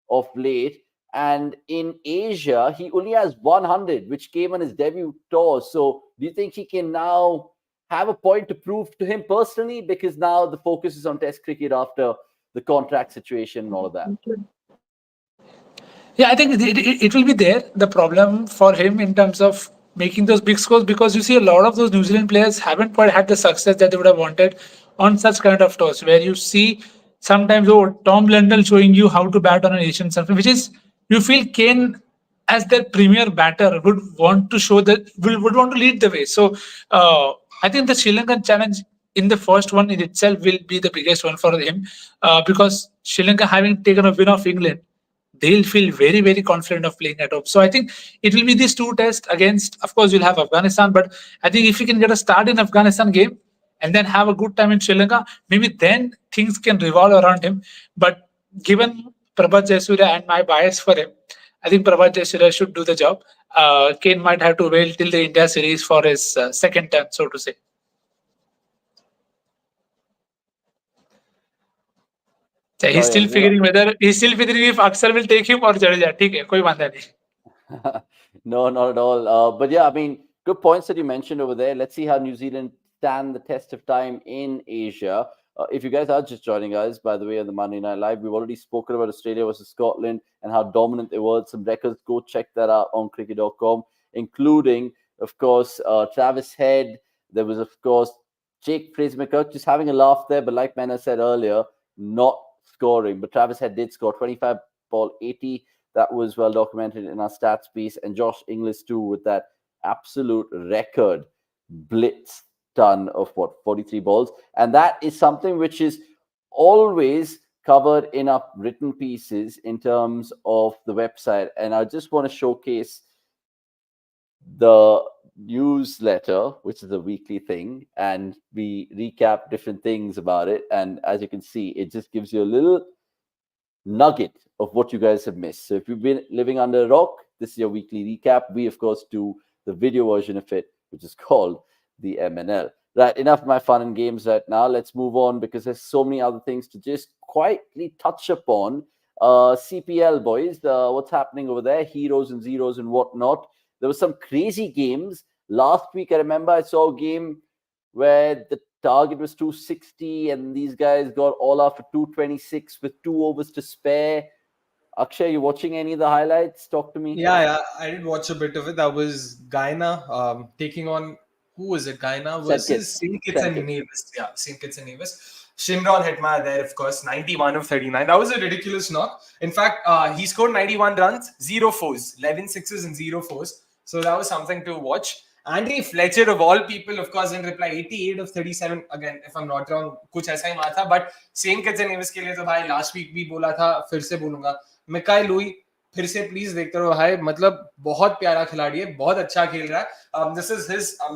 of late. And in Asia, he only has 100, which came on his debut tour. So do you think he can now have a point to prove to him personally? Because now the focus is on Test cricket after the contract situation and all of that. Yeah, I think it will be there. The problem for him in terms of making those big scores, because you see a lot of those New Zealand players haven't quite had the success that they would have wanted on such kind of tours, where you see sometimes Tom Lendl showing you how to bat on an Asian surface, which is you feel Kane as their premier batter would want to show that would want to lead the way. So I think the Sri Lankan challenge in the first one in itself will be the biggest one for him because Sri Lanka having taken a win off England, they'll feel very, very confident of playing at home. So I think it will be these two tests against, of course, you'll have Afghanistan, but I think if you can get a start in Afghanistan game and then have a good time in Sri Lanka, maybe then things can revolve around him. But given Prabhat Jayasuriya and my bias for him, I think Prabhat Jayasuriya should do the job. Kane might have to wait till the India series for his second turn, so to say. He's still figuring if Aksar will take him or Jadeja. ठीक है, कोई वांदा नहीं. No, not at all. But yeah, I mean, good points that you mentioned over there. Let's see how New Zealand stand the test of time in Asia. If you guys are just joining us, by the way, on the Monday Night Live, we've already spoken about Australia versus Scotland and how dominant they were. Some records, go check that out on cricket.com, including, of course, Travis Head. There was, of course, Jake Fraser-McGurk just having a laugh there, but like Mena said earlier, not scoring. But Travis Head did score 25 ball 80. That was well documented in our stats piece. And Josh Inglis too with that absolute record blitz ton of 43 balls. And that is something which is always covered in our written pieces in terms of the website. And I just want to showcase the newsletter, which is a weekly thing, and we recap different things about it. And as you can see, it just gives you a little nugget of what you guys have missed. So if you've been living under a rock, this is your weekly recap. We, of course, do the video version of it, which is called the MNL. Right, enough of my fun and games right now. Let's move on because there's so many other things to just quietly touch upon. CPL, boys, what's happening over there? Heroes and zeros and whatnot. There were some crazy games. Last week, I remember I saw a game where the target was 260 and these guys got all out for 226 with 2 overs to spare. Akshay, you watching any of the highlights? Talk to me. Yeah, I did watch a bit of it. That was Guyana taking on, who was it? Guyana versus St. Kitts and Nevis. Yeah, St. Kitts and Nevis. Shimron Hetmyer there, of course, 91 of 39. That was a ridiculous knock. In fact, he scored 91 runs, 0 fours, 11 sixes and 0 fours. So that was something to watch. Andy Fletcher, of all people, of course, in reply, 88 of 37. Again, if I'm not wrong, कुछ ऐसा ही मारा था. But St. Kitts and Nevis के लिए तो भाई last week भी बोला था, फिर से बोलूंगा. Mikhail Louis, फिर से प्लीज देखते रहो भाई. मतलब बहुत प्यारा खिलाड़ी है, बहुत अच्छा खेल रहा है.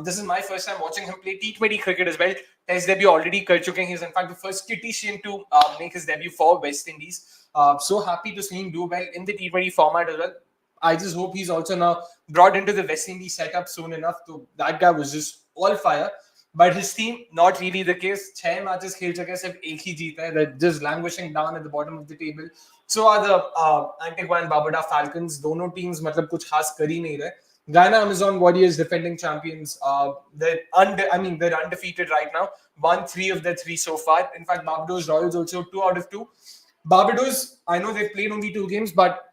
This is my first time watching him play T20 cricket as well. Test debut already कर चुके हैं. He's in fact the first Kittian to make his debut for West Indies. So happy to see him do well in the T20 format as well. I just hope he's also now brought into the West Indies setup soon enough. So that guy was just all fire. But his team, not really the case. 6 matches खेल चुके हैं, सिर्फ एक ही जीता है. They're just languishing down at the bottom of the table. So are the Antigua and Barbuda Falcons. दोनों teams मतलब कुछ खास कर ही नहीं रहे. Guyana Amazon Warriors, defending champions. They're undefeated right now. Won 3 of their 3 so far. In fact, Barbados Royals also 2 out of 2. Barbados, I know they've played only 2 games, but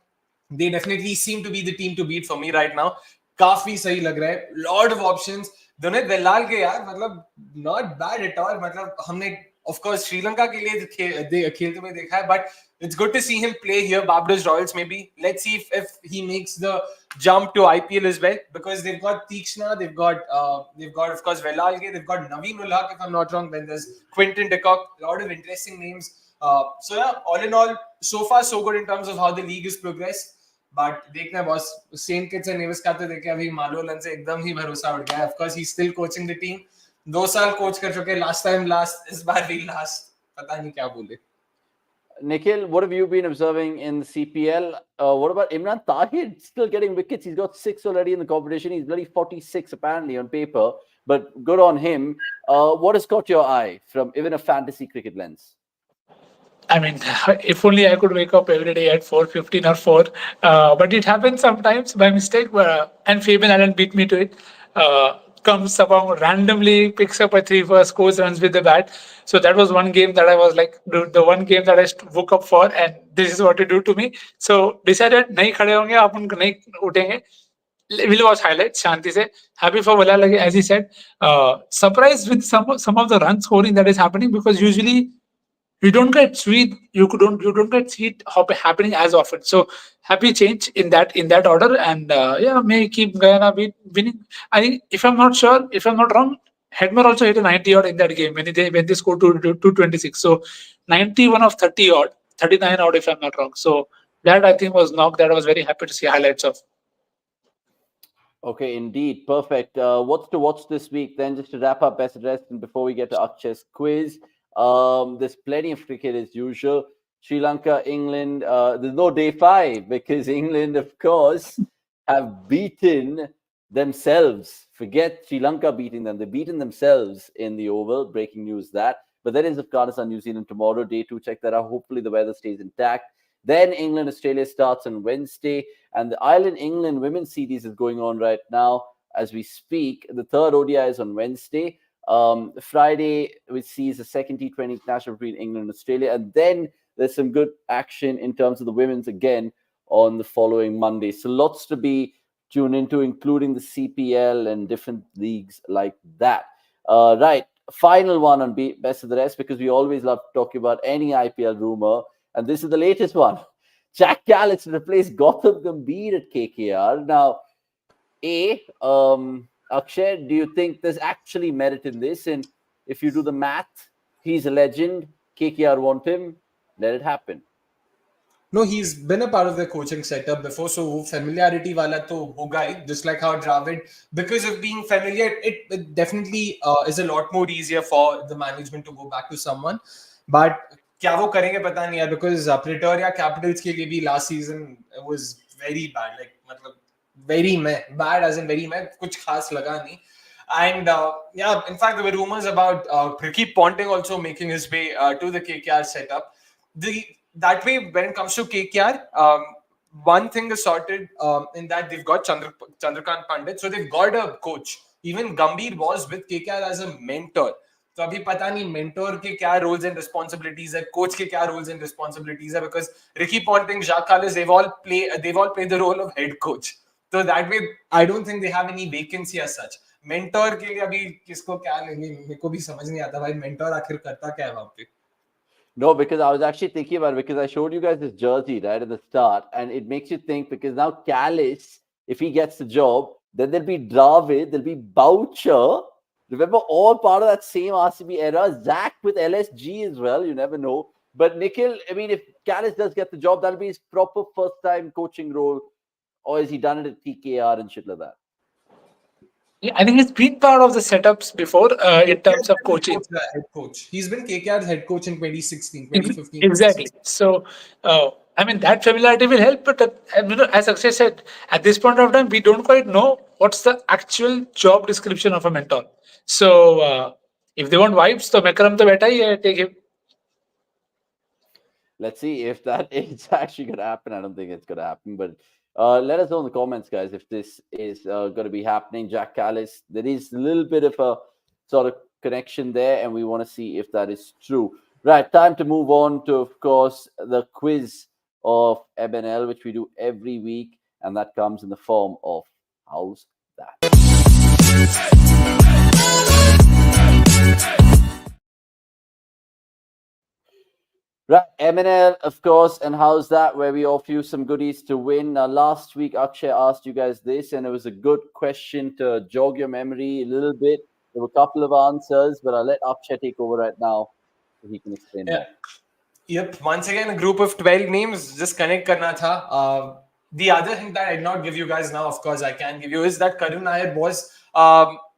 they definitely seem to be the team to beat for me right now. काफी सही लग रहा है. Lot of options. दोनों दलाल के यार मतलब not bad at all. मतलब हमने of course श्रीलंका के लिए खेलते हुए देखा है, but it's good to see him play here. Barbados Royals maybe. Let's see if he makes the jump to IPL as well, because they've got Tikshna, they've got of course Velalge, they've got Naveen ul Haq if I'm not wrong. Then there's Quinton de Kock. A lot of interesting names. So yeah, all in all, so far so good in terms of how the league is progressed. But देखना boss, St. Kitts and Nevis का तो देखे अभी मालोलन से एकदम ही भरोसा उठ गया. Of course, he's still coaching the team. 2 साल कोच कर चुके, last time last, इस बार भी last, पता नहीं क्या बोले. Nikhil, what have you been observing in the CPL? What about Imran Tahir still getting wickets? He's got 6 already in the competition. He's bloody 46 apparently on paper, but good on him. What has caught your eye from even a fantasy cricket lens? I mean, if only I could wake up every day at 4:15 or 4. But it happens sometimes by mistake. And Fabian Allen beat me to it. Comes along randomly, picks up a 3 for, scores runs with the bat. So that was one game that I was like, the one game that I woke up for, and this is what you do to me. So decided, nahi khade honge, apan nahi utenge. We'll watch highlights. Shanti se happy for Wala Lage, as he said. Surprised with some of the run scoring that is happening, because usually you don't get sweet. You don't get sweet happening as often. So happy change in that order, and yeah, may keep Guyana winning. I think, if I'm not wrong, Hedmer also hit a 90 odd in that game when they scored 226. So 91 of 30 odd, 39 odd if I'm not wrong. So that I think was knocked. That I was very happy to see highlights of. Okay, indeed. Perfect. What's to watch this week then? Just to wrap up best address, and before we get to Akshay's quiz, there's plenty of cricket as usual. Sri Lanka, England. There's no day 5 because England, of course, have beaten themselves. Forget Sri Lanka beating them. They've beaten themselves in the Oval. Breaking news that. But there is Afghanistan, New Zealand tomorrow, day 2. Check that out. Hopefully the weather stays intact. Then England, Australia starts on Wednesday. And the Ireland-England women's series is going on right now as we speak. The third ODI is on Wednesday. Friday, which sees the second T20 international between England and Australia. And then there's some good action in terms of the women's again on the following Monday. So lots to be tuned into, including the CPL and different leagues like that. Right. Final one on Best of the Rest, because we always love talking about any IPL rumor. And this is the latest one. Jack Kallis replaced Gautam Gambhir at KKR. Now, Akshay, do you think there's actually merit in this? And if you do the math, he's a legend. KKR want him. Let it happen. No, he's been a part of the coaching setup before, so familiarity wala to hoga hi, just like how Dravid, because of being familiar, it definitely is a lot more easier for the management to go back to someone. But क्या वो करेंगे पता नहीं है, because Pretoria Capitals के लिए भी last season was very bad, like मतलब very bad as in very कुछ खास लगा नहीं. And yeah, in fact, there were rumors about Ricky Ponting also making his way to the KKR setup. That way, when it comes to KKR, one thing is sorted in that they've got Chandrakant Pandit, so they've got a coach. Even Gambhir was with KKR as a mentor. तो अभी पता नहीं mentor के क्या roles and responsibilities है, coach के क्या roles and responsibilities है, because Ricky Ponting, Jacques Kallis, they've all played the role of head coach. So that way I don't think they have any vacancy as such. Mentor के लिए अभी किसको क्या लेंगे, मेरे को भी समझ नहीं आता भाई मेंटोर आखिर करता क्या है वहां पे. No, because I was actually thinking about it, because I showed you guys this jersey right at the start, and it makes you think, because now Kallis, if he gets the job, then there'll be Dravid, there'll be Boucher. Remember, all part of that same RCB era. Zach with LSG as well. You never know. But Nikhil, I mean, if Kallis does get the job, that'll be his proper first-time coaching role. Or has he done it at TKR and shit like that? Yeah, I think he's been part of the setups before in terms of coaching. Head coach. He's been KKR's head coach in 2016, 2015. Exactly. So, I mean, that familiarity will help. But as Akshay said, at this point of time, we don't quite know what's the actual job description of a mentor. So, if they want vibes, तो Mekram तो बैठा ही है, take him. Let's see if that is actually going to happen. I don't think it's going to happen, but let us know in the comments, guys, if this is going to be happening. Jack Kallis, there is a little bit of a sort of connection there, and we want to see if that is true. Right, time to move on to, of course, the quiz of MNL, which we do every week, and that comes in the form of How's That? Right, MNL, of course, and How's That, where we offer you some goodies to win. Last week, Akshay asked you guys this, and it was a good question to jog your memory a little bit. There were a couple of answers, but I'll let Akshay take over right now so he can explain that. Yep, once again, a group of 12 names, just connect karna tha. The other thing that I did not give you guys now, of course, I can give you, is that Karun Nair was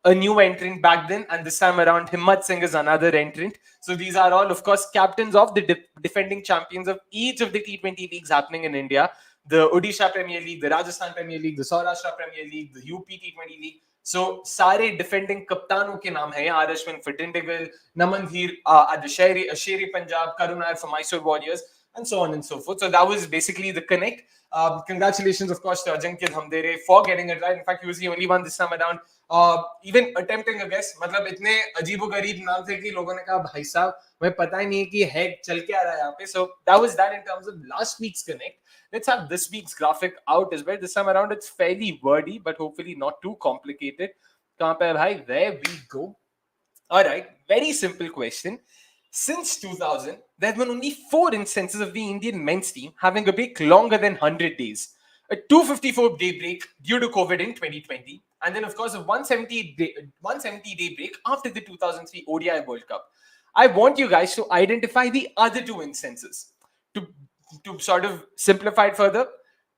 a new entrant back then, and this time around, Himmat Singh is another entrant. So these are all, of course, captains of the defending champions of each of the T20 leagues happening in India. The Odisha Premier League, the Rajasthan Premier League, the Saurashtra Premier League, the UP T20 League. So सारे defending कप्तानों के नाम हैं. R. Ashwin for Dindigul, Naman Dheer, Asheri Punjab, Karun Nair for Mysore Warriors, and so on and so forth. So that was basically the connect. Congratulations, of course, to Ajinkya Dhamdere for getting it right. In fact, he was the only one this time around. Even attempting a guess, मतलब इतने अजीबोगरीब नाम थे कि लोगों ने कहा भाई साहब मैं पता ही नहीं कि है चल क्या रहा है यहाँ पे. So that was that in terms of last week's connect. Let's have this week's graphic out as well. This time around, it's fairly wordy, but hopefully not too complicated. Kahan pe hai bhai? There we go. All right, very simple question. Since 2000, there have been only 4 instances of the Indian men's team having a break longer than 100 days. A 254-day break due to COVID in 2020, and then, of course, a 170-day break after the 2003 ODI World Cup. I want you guys to identify the other 2 instances. To sort of simplify it further,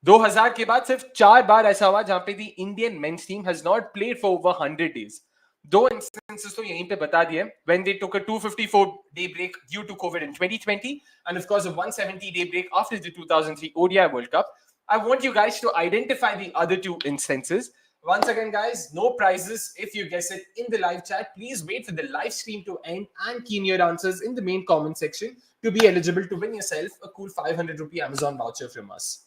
2000 के बाद सिर्फ 4 बार ऐसा हुआ जहां पे the Indian men's team has not played for over 100 days. 2 instances तो यहीं पे बता दिए, when they took a 254-day break due to COVID in 2020, and of course a 170-day break after the 2003 ODI World Cup. I want you guys to identify the other 2 instances. Once again, guys, no prizes if you guess it in the live chat. Please wait for the live stream to end and key in your answers in the main comment section to be eligible to win yourself a cool 500 rupee Amazon voucher from us.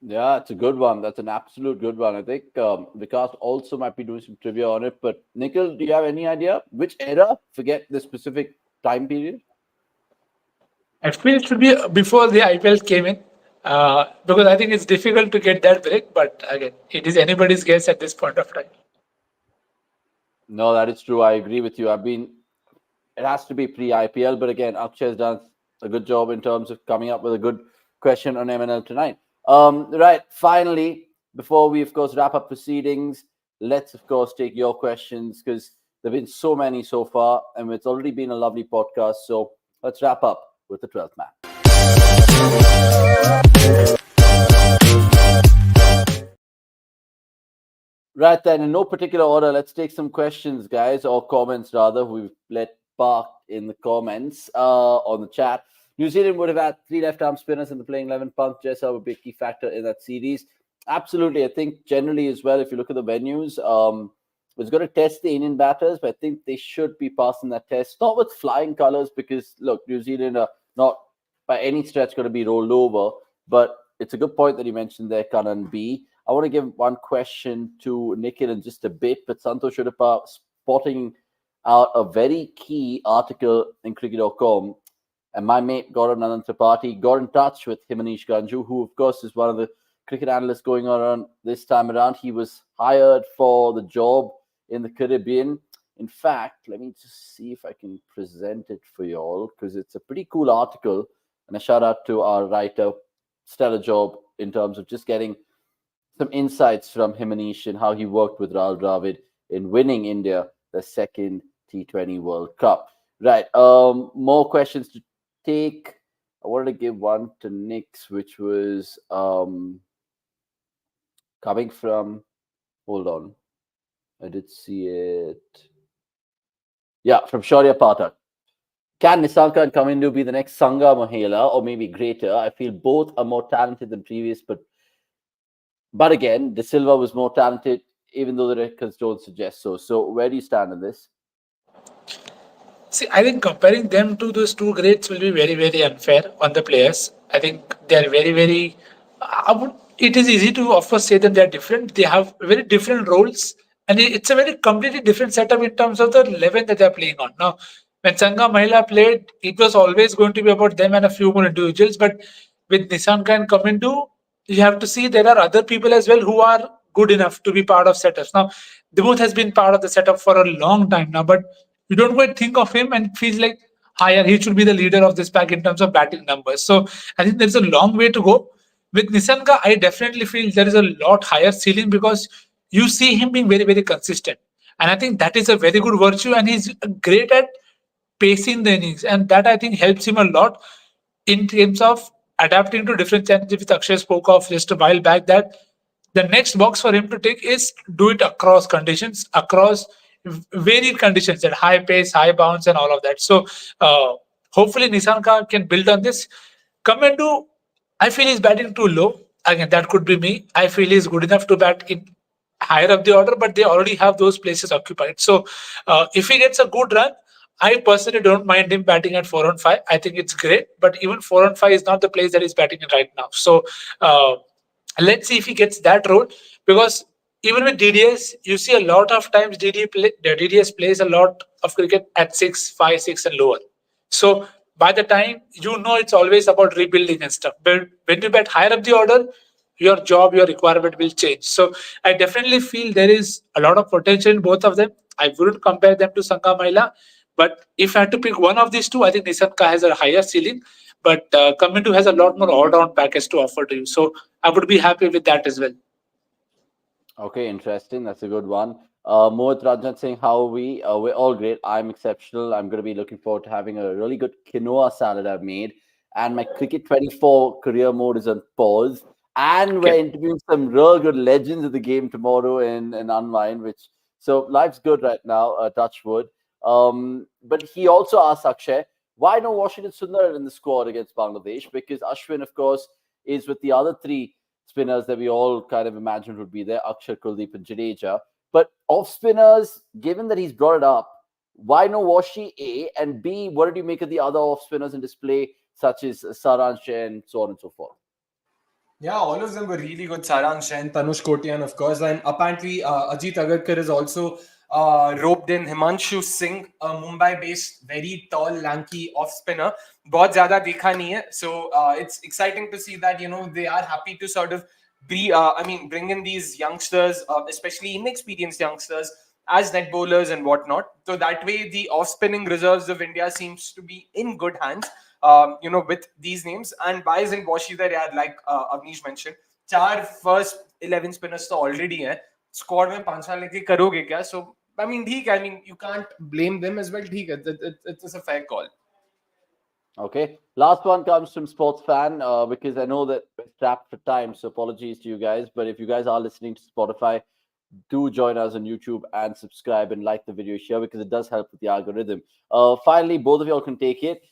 Yeah, it's a good one. That's an absolute good one. I think Vikas also might be doing some trivia on it. But Nikhil, do you have any idea which era? Forget the specific time period. I feel it should be before the IPL came in. Because I think it's difficult to get that break, but again, it is anybody's guess at this point of time. No, that is true. I agree with you. It has to be pre-IPL, but again, Akshay has done a good job in terms of coming up with a good question on MNL tonight. Right, finally, before we, of course, wrap up proceedings, let's, of course, take your questions because there have been so many so far, and it's already been a lovely podcast. So let's wrap up with the 12th man. Right then, in no particular order, let's take some questions, guys, or comments rather. We've let Park in the comments on the chat. New Zealand would have had 3 left-arm spinners in the playing 11. Pant Jessa would be a key factor in that series. Absolutely. I think generally as well, if you look at the venues, it's going to test the Indian batters, but I think they should be passing that test. Not with flying colours because, look, New Zealand are not by any stretch going to be rolled over, but it's a good point that you mentioned there, Kanan B. I want to give one question to Nikhil in just a bit, but Santosh Udapa spotting out a very key article in cricket.com, and my mate Gaurav Nandan Tripathi got in touch with Himanish Ganju, who of course is one of the cricket analysts going on this time around. He was hired for the job in the Caribbean. In fact, let me just see if I can present it for you all, because it's a pretty cool article, and a shout out to our writer. Stellar job in terms of just getting some insights from Himanish and how he worked with Rahul Dravid in winning India the second T20 World Cup. Right. More questions to take. I wanted to give one to Nix, which was coming from, hold on. I did see it. Yeah, from Shaurya Pathak. Can Nissanka and Kamindu be the next Sangha Mahela or maybe greater? I feel both are more talented than previous, but again, De Silva was more talented, even though the records don't suggest so. So where do you stand on this? See, I think comparing them to those 2 greats will be very, very unfair on the players. I think they are very, very... it is easy to, of course, say that they are different. They have very different roles, and it's a very completely different setup in terms of the 11 that they are playing on. Now, when Sangha Mahela played, it was always going to be about them and a few more individuals, but with Nissanka and Kamindu, you have to see there are other people as well who are good enough to be part of setups. Now, Debooth has been part of the setup for a long time now, but you don't quite think of him and it feels like he should be the leader of this pack in terms of batting numbers. So I think there's a long way to go. With Nissanka, I definitely feel there is a lot higher ceiling because you see him being very, very consistent. And I think that is a very good virtue, and he's great at pacing the innings. And that, I think, helps him a lot in terms of adapting to different challenges, which Akshay spoke of just a while back, that the next box for him to take is do it across conditions, across varied conditions, at high pace, high bounce, and all of that. So hopefully Nissanka can build on this. Kamindu, I feel he's batting too low. Again, that could be me. I feel he's good enough to bat in higher up the order, but they already have those places occupied. So if he gets a good run, I personally don't mind him batting at 4 on 5. I think it's great, but even 4 on 5 is not the place that he's batting in right now. So uh, let's see if he gets that role, because even with DDS, you see a lot of times the DDS plays a lot of cricket at 6, 5, 6 and lower. So by the time, it's always about rebuilding and stuff. But when you bat higher up the order, your job, your requirement will change. So I definitely feel there is a lot of potential in both of them. I wouldn't compare them to Sanka Maila, but if I had to pick one of these two, I think Nisanka has a higher ceiling, but Kamindu has a lot more all-round package to offer to you. So I would be happy with that as well. Okay, interesting. That's a good one. Mohit Rajan saying, how are we? We're all great. I'm exceptional. I'm going to be looking forward to having a really good quinoa salad I've made. And my Cricket 24 career mode is on pause. And we're interviewing some real good legends of the game tomorrow in Unwind, so life's good right now, touch wood. But he also asked Akshay, why no Washington Sundar in the squad against Bangladesh? Because Ashwin, of course, is with the other three spinners that we all kind of imagined would be there, Akshar, Kuldeep and Jadeja. But off spinners, given that he's brought it up, why no Washi, A? And B, what did you make of the other off spinners in display, such as Saransh and so on and so forth? Yeah, all of them were really good. Sarang Shen, Tanush Kotian, of course. And apparently, Ajit Agarkar is also roped in. Himanshu Singh, a Mumbai-based, very tall, lanky off-spinner. बहुत ज़्यादा देखा नहीं है. So it's exciting to see that, they are happy to sort of bring in these youngsters, especially inexperienced youngsters, as net bowlers and whatnot. So that way, the off-spinning reserves of India seems to be in good hands. With these names, and buys in Washi there, like Avnish mentioned, 4 first 11 spinners तो already हैं. Squad में 5 लेके करोगे क्या? So ठीक है. You can't blame them as well. ठीक है, it's a fair call. Okay, last one comes from Sports Fan, because I know that we're strapped for time, so apologies to you guys. But if you guys are listening to Spotify, do join us on YouTube and subscribe and like the video here, because it does help with the algorithm. Finally, both of y'all can take it.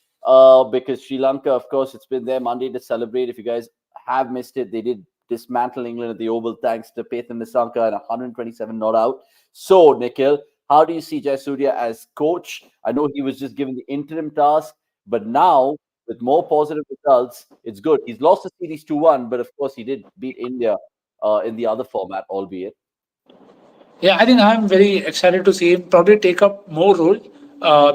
Because Sri Lanka, of course, it's been their Monday to celebrate. If you guys have missed it, they did dismantle England at the Oval thanks to Pathan Nissanka and 127 not out. So, Nikhil, how do you see Jayasuriya as coach? I know he was just given the interim task, but now with more positive results, it's good. He's lost the series 2-1, but of course he did beat India in the other format, albeit. Yeah, I think I'm very excited to see him probably take up more role,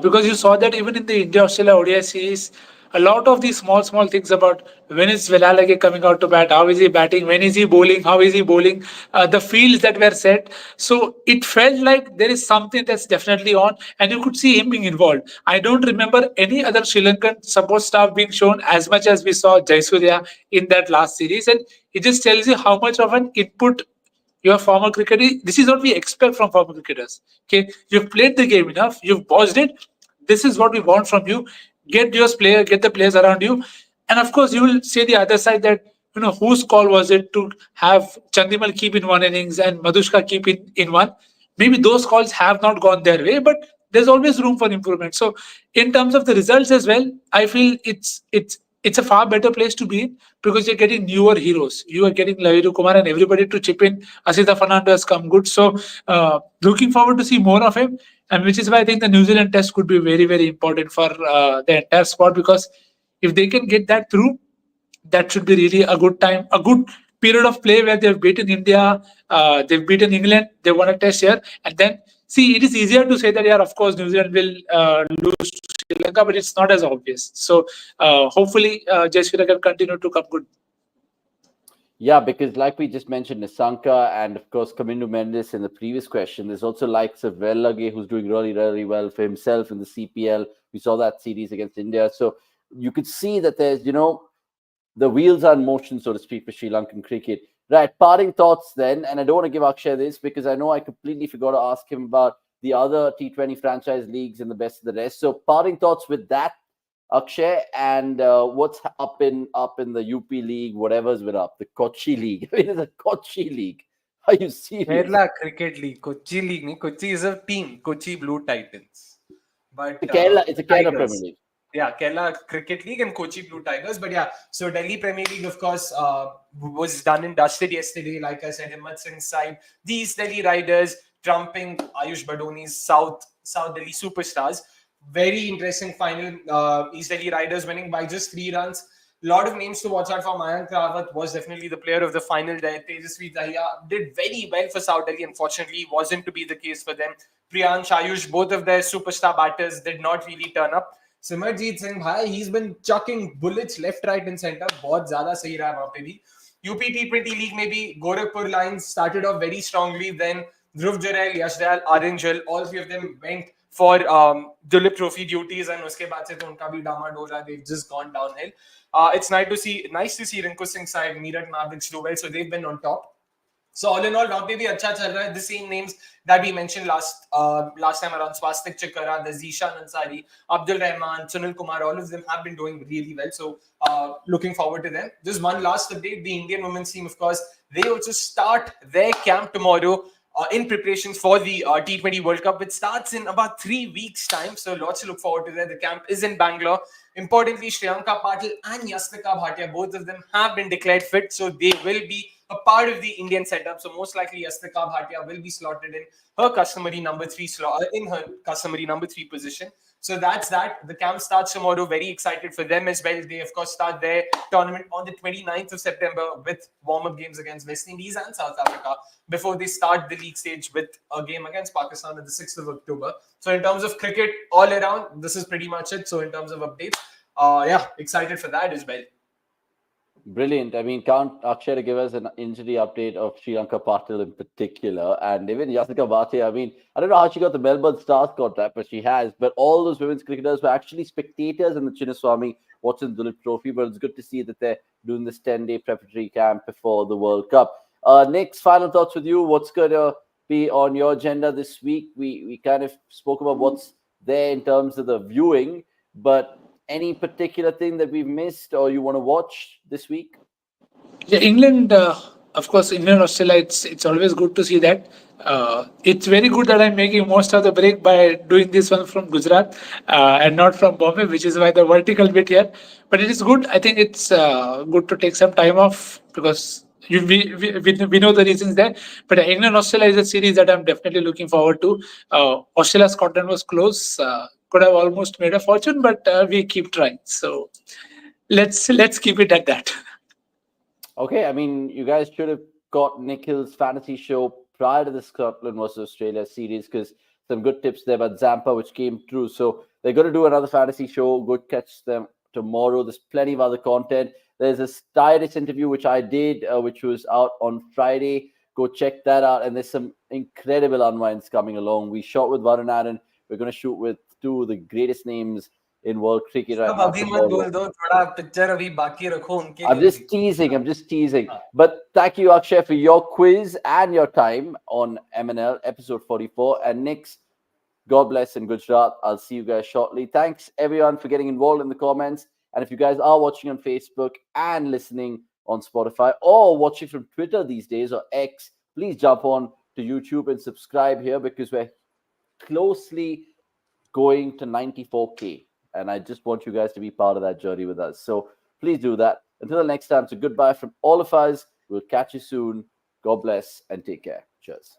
because you saw that even in the India-Australia ODI series, a lot of these small things about when is Velalage coming out to bat, how is he batting, when is he bowling, how is he bowling, the fields that were set. So it felt like there is something that's definitely on, and you could see him being involved. I don't remember any other Sri Lankan support staff being shown as much as we saw Jayasuriya in that last series, and it just tells you how much of an input you're a former cricketer. This is what we expect from former cricketers. Okay, you've played the game enough, you've paused it. This is what we want from you. Get get the players around you, and of course, you will say the other side that whose call was it to have Chandimal keep in one innings and Madhushka keep in one. Maybe those calls have not gone their way, but there's always room for improvement. So, in terms of the results as well, I feel it's a far better place to be in, because you're getting newer heroes. You are getting Laviru Kumar and everybody to chip in. Asita Fernando has come good. So looking forward to see more of him. And which is why I think the New Zealand test could be very, very important for the entire squad, because if they can get that through, that should be really a good time, a good period of play where they've beaten India, they've beaten England, they won a test here. And then, see, it is easier to say that, yeah, of course, New Zealand will lose to Sri Lanka, but it's not as obvious. So hopefully, Jayasuriya can continue to come good. Yeah, because like we just mentioned, Nissanka and of course Kamindu Mendes in the previous question, there's also likes of Vellage who's doing really, really well for himself in the CPL. We saw that series against India. So you could see that there's, the wheels are in motion, so to speak, for Sri Lankan cricket. Right, parting thoughts then, and I don't want to give Akshay this because I know I completely forgot to ask him about the other T20 franchise leagues and the best of the rest. So parting thoughts with that, Akshay, and what's up in the UP League, whatever's been up, the Kochi League. I mean, it's a Kochi League. Are you serious? Kerala Cricket League, Kochi League. Kochi is a team, Kochi Blue Titans. But It's a Kerala Premier League. Yeah, Kerala Cricket League and Kochi Blue Tigers. But yeah, so Delhi Premier League, of course, was done and dusted yesterday. Like I said, Himmat Singh's side, these Delhi Riders trumping Ayush Badoni's South Delhi Superstars. Very interesting final. East Delhi Riders winning by just 3 runs. Lot of names to watch out for. Mayank Rawat was definitely the player of the final there. Tejasvi Dahiya did very well for South Delhi. Unfortunately, wasn't to be the case for them. Priyansh, Ayush, both of their superstar batters did not really turn up. Simarjeet Singh, bhai, he's been chucking bullets left, right and center. बहुत ज़्यादा सही रहा है वहाँ पे भी. UP T20 League में भी Gorakhpur Lions started off very strongly. Then Dhruv Jurel, Yash Dayal, Arinjal, all 3 of them went for Duleep Trophy duties, and उसके बाद से तो उनका भी डामाडोल रहा. They've just gone downhill. It's nice to see Rinku Singh's side, Meerut Mavericks do well, so they've been on top. So all in all, वहाँ पे भी अच्छा चल रहा है. The same names that we mentioned last time around, Swastik Chakara, the Zishan Ansari, Abdul Rahman, Sunil Kumar, all of them have been doing really well. So looking forward to them. Just one last update: the Indian women's team, of course, they also start their camp tomorrow. In preparations for the T20 World Cup, which starts in about 3 weeks' time. So lots to look forward to there. The camp is in Bangalore. Importantly, Shriyanka Patil and Yastika Bhatia, both of them have been declared fit. So they will be a part of the Indian setup. So most likely Yastika Bhatia will be slotted in her customary number 3 position. So that's that. The camp starts tomorrow. Very excited for them as well. They, of course, start their tournament on the 29th of September with warm-up games against West Indies and South Africa before they start the league stage with a game against Pakistan on the 6th of October. So in terms of cricket, all around, this is pretty much it. So in terms of updates, excited for that as well. Brilliant. I mean, can't Akshay to give us an injury update of Sri Lanka Patil in particular, and even Yasika Bhatia. I mean, I don't know how she got the Melbourne Stars contract, but she has. But all those women's cricketers were actually spectators in the Chinnaswamy watching the Duleep Trophy. But it's good to see that they're doing this 10-day preparatory camp before the World Cup. Nick's final thoughts with you. What's going to be on your agenda this week? We kind of spoke about what's there in terms of the viewing, but any particular thing that we've missed or you want to watch this week? Yeah, England, of course, England, Australia, it's always good to see that. It's very good that I'm making most of the break by doing this one from Gujarat and not from Bombay, which is why the vertical bit here. But it is good. I think it's good to take some time off because we know the reasons there. But England, Australia is a series that I'm definitely looking forward to. Australia, Scotland was close. Could have almost made a fortune, but we keep trying. So let's keep it at that. Okay, I mean, you guys should have got Nikhil's fantasy show prior to the Scotland versus Australia series because some good tips there about Zampa, which came through. So they're going to do another fantasy show. Go catch them tomorrow. There's plenty of other content. There's a Stoinis interview, which I did, which was out on Friday. Go check that out. And there's some incredible unwinds coming along. We shot with Varun Aaron. We're going to shoot with 2 of the greatest names in world cricket right now. I'm just teasing. But thank you, Akshay, for your quiz and your time on MNL episode 44. And Nick's, God bless in Gujarat. I'll see you guys shortly. Thanks, everyone, for getting involved in the comments. And if you guys are watching on Facebook and listening on Spotify or watching from Twitter these days or X, please jump on to YouTube and subscribe here because we're closely going to 94K. And I just want you guys to be part of that journey with us. So please do that. Until the next time, so goodbye from all of us. We'll catch you soon. God bless and take care. Cheers.